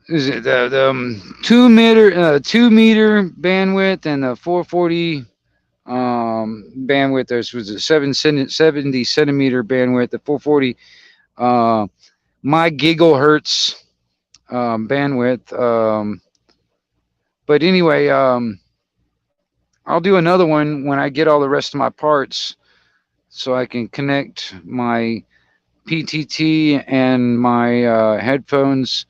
Is it the 2 meter bandwidth and the 440 bandwidth? There was a 70 centimeter bandwidth. The 440 my gigahertz bandwidth. But anyway, I'll do another one when I get all the rest of my parts, so I can connect my PTT and my headphones,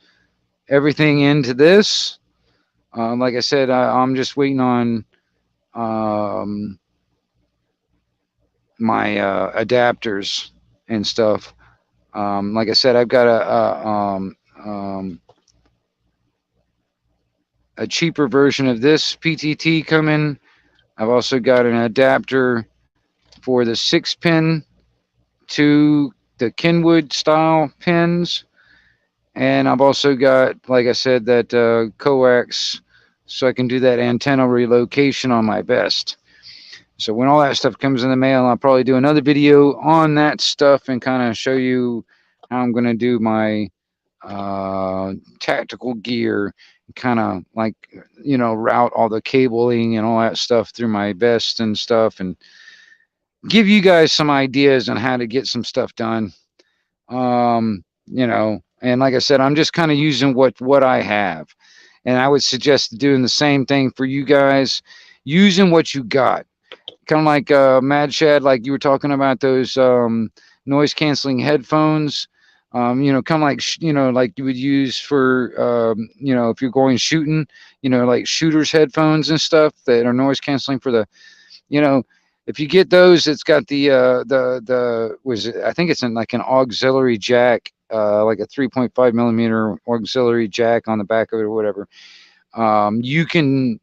everything into this. Like I said, I'm just waiting on um, my adapters and stuff. Like I said, I've got a cheaper version of this PTT coming. I've also got an adapter for the 6-pin to the Kenwood style pins. And I've also got, like I said, that coax, so I can do that antenna relocation on my vest. So when all that stuff comes in the mail, I'll probably do another video on that stuff and kind of show you how I'm going to do my tactical gear, kind of like, route all the cabling and all that stuff through my vest and stuff, and give you guys some ideas on how to get some stuff done. And like I said, I'm just kind of using what I have, and I would suggest doing the same thing for you guys, using what you got. Kind of like Mad Shad, like you were talking about those noise canceling headphones. Kind of like like you would use for if you're going shooting, like shooters headphones and stuff that are noise canceling for the you know if you get those, it's got the was it, I think it's in like an auxiliary jack, like a 3.5 millimeter auxiliary jack on the back of it or whatever. You can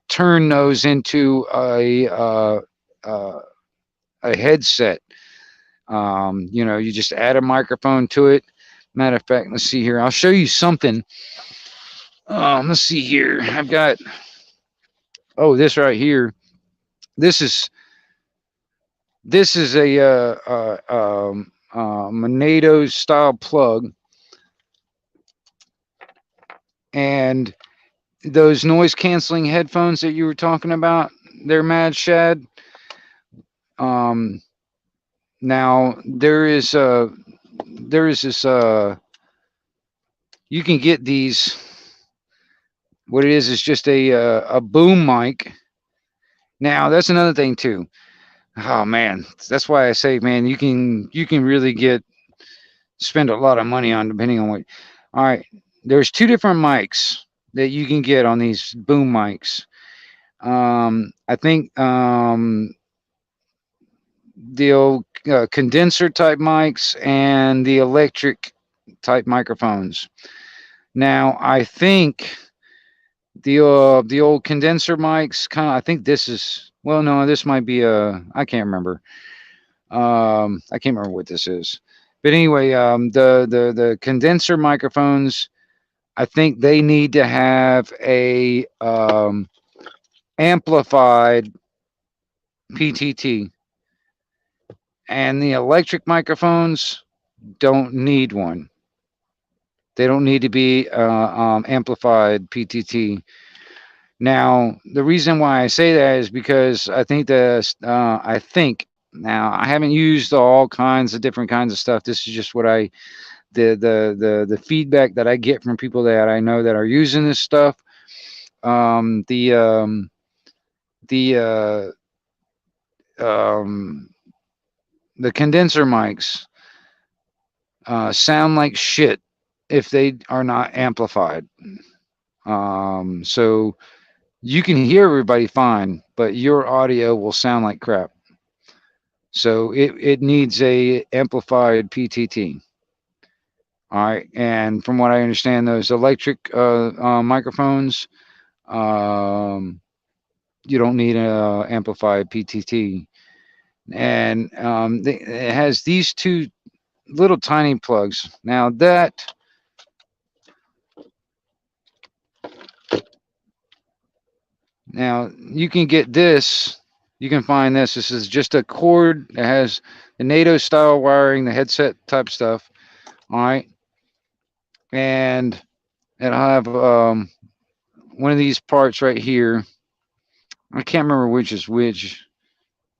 turn those into a headset. You just add a microphone to it. Matter of fact, let's see here. I'll show you something. Let's see here. I've got this right here. This is a Monado style plug, and those noise canceling headphones that you were talking about, they're Mad Shad. Now there is this you can get these. What it is just a boom mic. Now that's another thing too. Oh man, that's why I say, man, you can really spend a lot of money on, depending on what. All right, there's two different mics that you can get on these boom mics. I think the old condenser type mics and the electric type microphones. Now I think the old condenser mics I think this is, well, no, this might be I can't remember. I can't remember what this is. But anyway, the condenser microphones, I think they need to have a amplified PTT, and the electric microphones don't need one. They don't need to be amplified PTT. Now, the reason why I say that is because I think now I haven't used all kinds of different kinds of stuff. This is just what I the feedback that I get from people that I know that are using this stuff. Um, the um, the um, the condenser mics sound like shit if they are not amplified. So you can hear everybody fine, but your audio will sound like crap. So it needs a amplified PTT. All right, and from what I understand, those electric microphones, um, you don't need a amplified PTT. And it has these two little tiny plugs. Now you can get this. You can find this. This is just a cord that has the NATO style wiring, the headset type stuff. All right, and it'll have one of these parts right here. I can't remember which is which.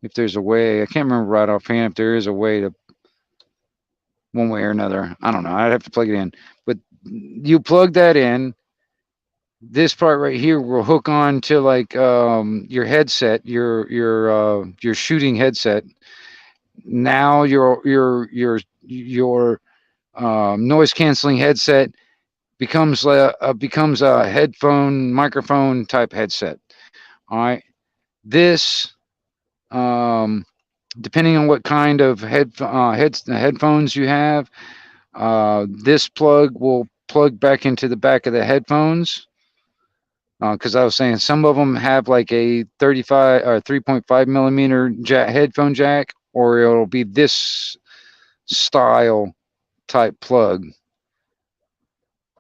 If there's a way, I can't remember right offhand if there is a way to one way or another. I don't know. I'd have to plug it in. But you plug that in. This part right here will hook on to like your headset, your shooting headset. Now your noise canceling headset becomes a headphone microphone type headset. All right. This um, depending on what kind of headphones you have, this plug will plug back into the back of the headphones. Because I was saying some of them have like a 35 or 3.5 millimeter headphone jack, or it'll be this style type plug.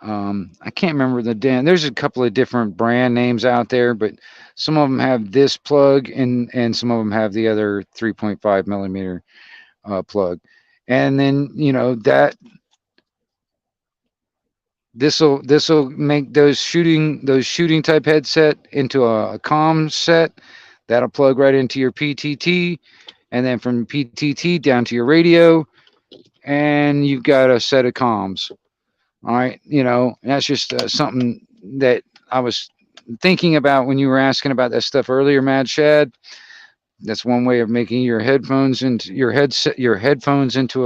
I can't remember there's a couple of different brand names out there, but some of them have this plug and some of them have the other 3.5 millimeter plug. And then, that this will make those shooting type headset into a comm set that'll plug right into your PTT, and then from PTT down to your radio, and you've got a set of comms. All right, that's just something that I was thinking about when you were asking about that stuff earlier, Mad Shad. That's one way of making your headphones into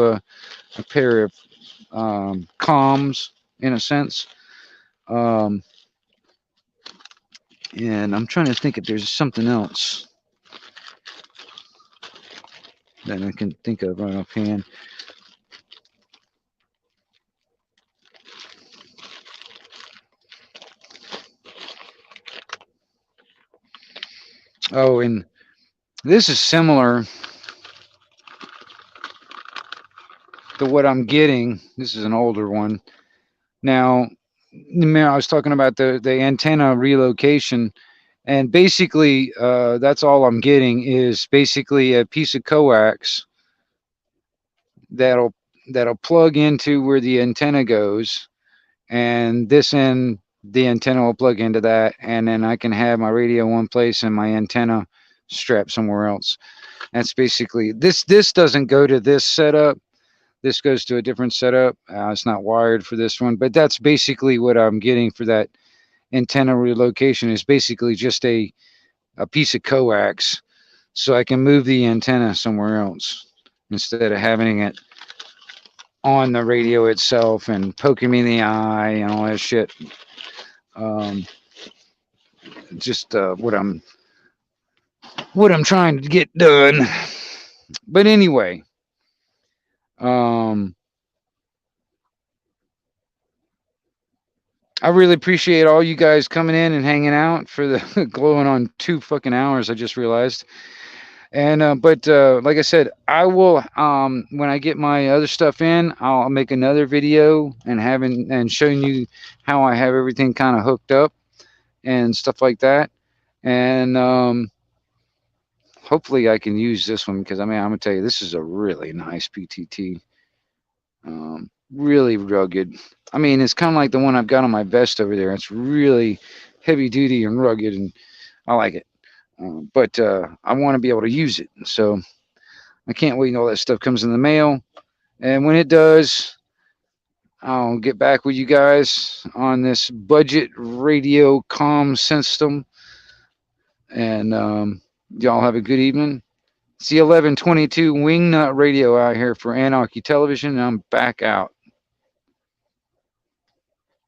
a pair of comms in a sense. Um, and I'm trying to think if there's something else that I can think of right offhand. Oh, and this is similar to what I'm getting. This is an older one. Now, I was talking about the antenna relocation, and basically, that's all I'm getting is basically a piece of coax that'll that'll plug into where the antenna goes, and this end the antenna will plug into that, and then I can have my radio one place and my antenna strapped somewhere else. That's basically this doesn't go to this setup. This goes to a different setup. It's not wired for this one, but that's basically what I'm getting for that antenna relocation is basically just a piece of coax, so I can move the antenna somewhere else instead of having it on the radio itself and poking me in the eye and all that shit. Um, just what I'm trying to get done. But anyway, um, I really appreciate all you guys coming in and hanging out for the glowing on 2 fucking hours. I just realized. And but like I said, I will when I get my other stuff in, I'll make another video and showing you how I have everything kind of hooked up and stuff like that. And hopefully I can use this one because I'm gonna tell you this is a really nice PTT. Really rugged. It's kind of like the one I've got on my vest over there. It's really heavy duty and rugged, and I like it. But I want to be able to use it. So I can't wait until all that stuff comes in the mail. And when it does, I'll get back with you guys on this budget radio comm system. And y'all have a good evening. It's the 1122 Wingnut Radio out here for Anarchy Television, and I'm back out.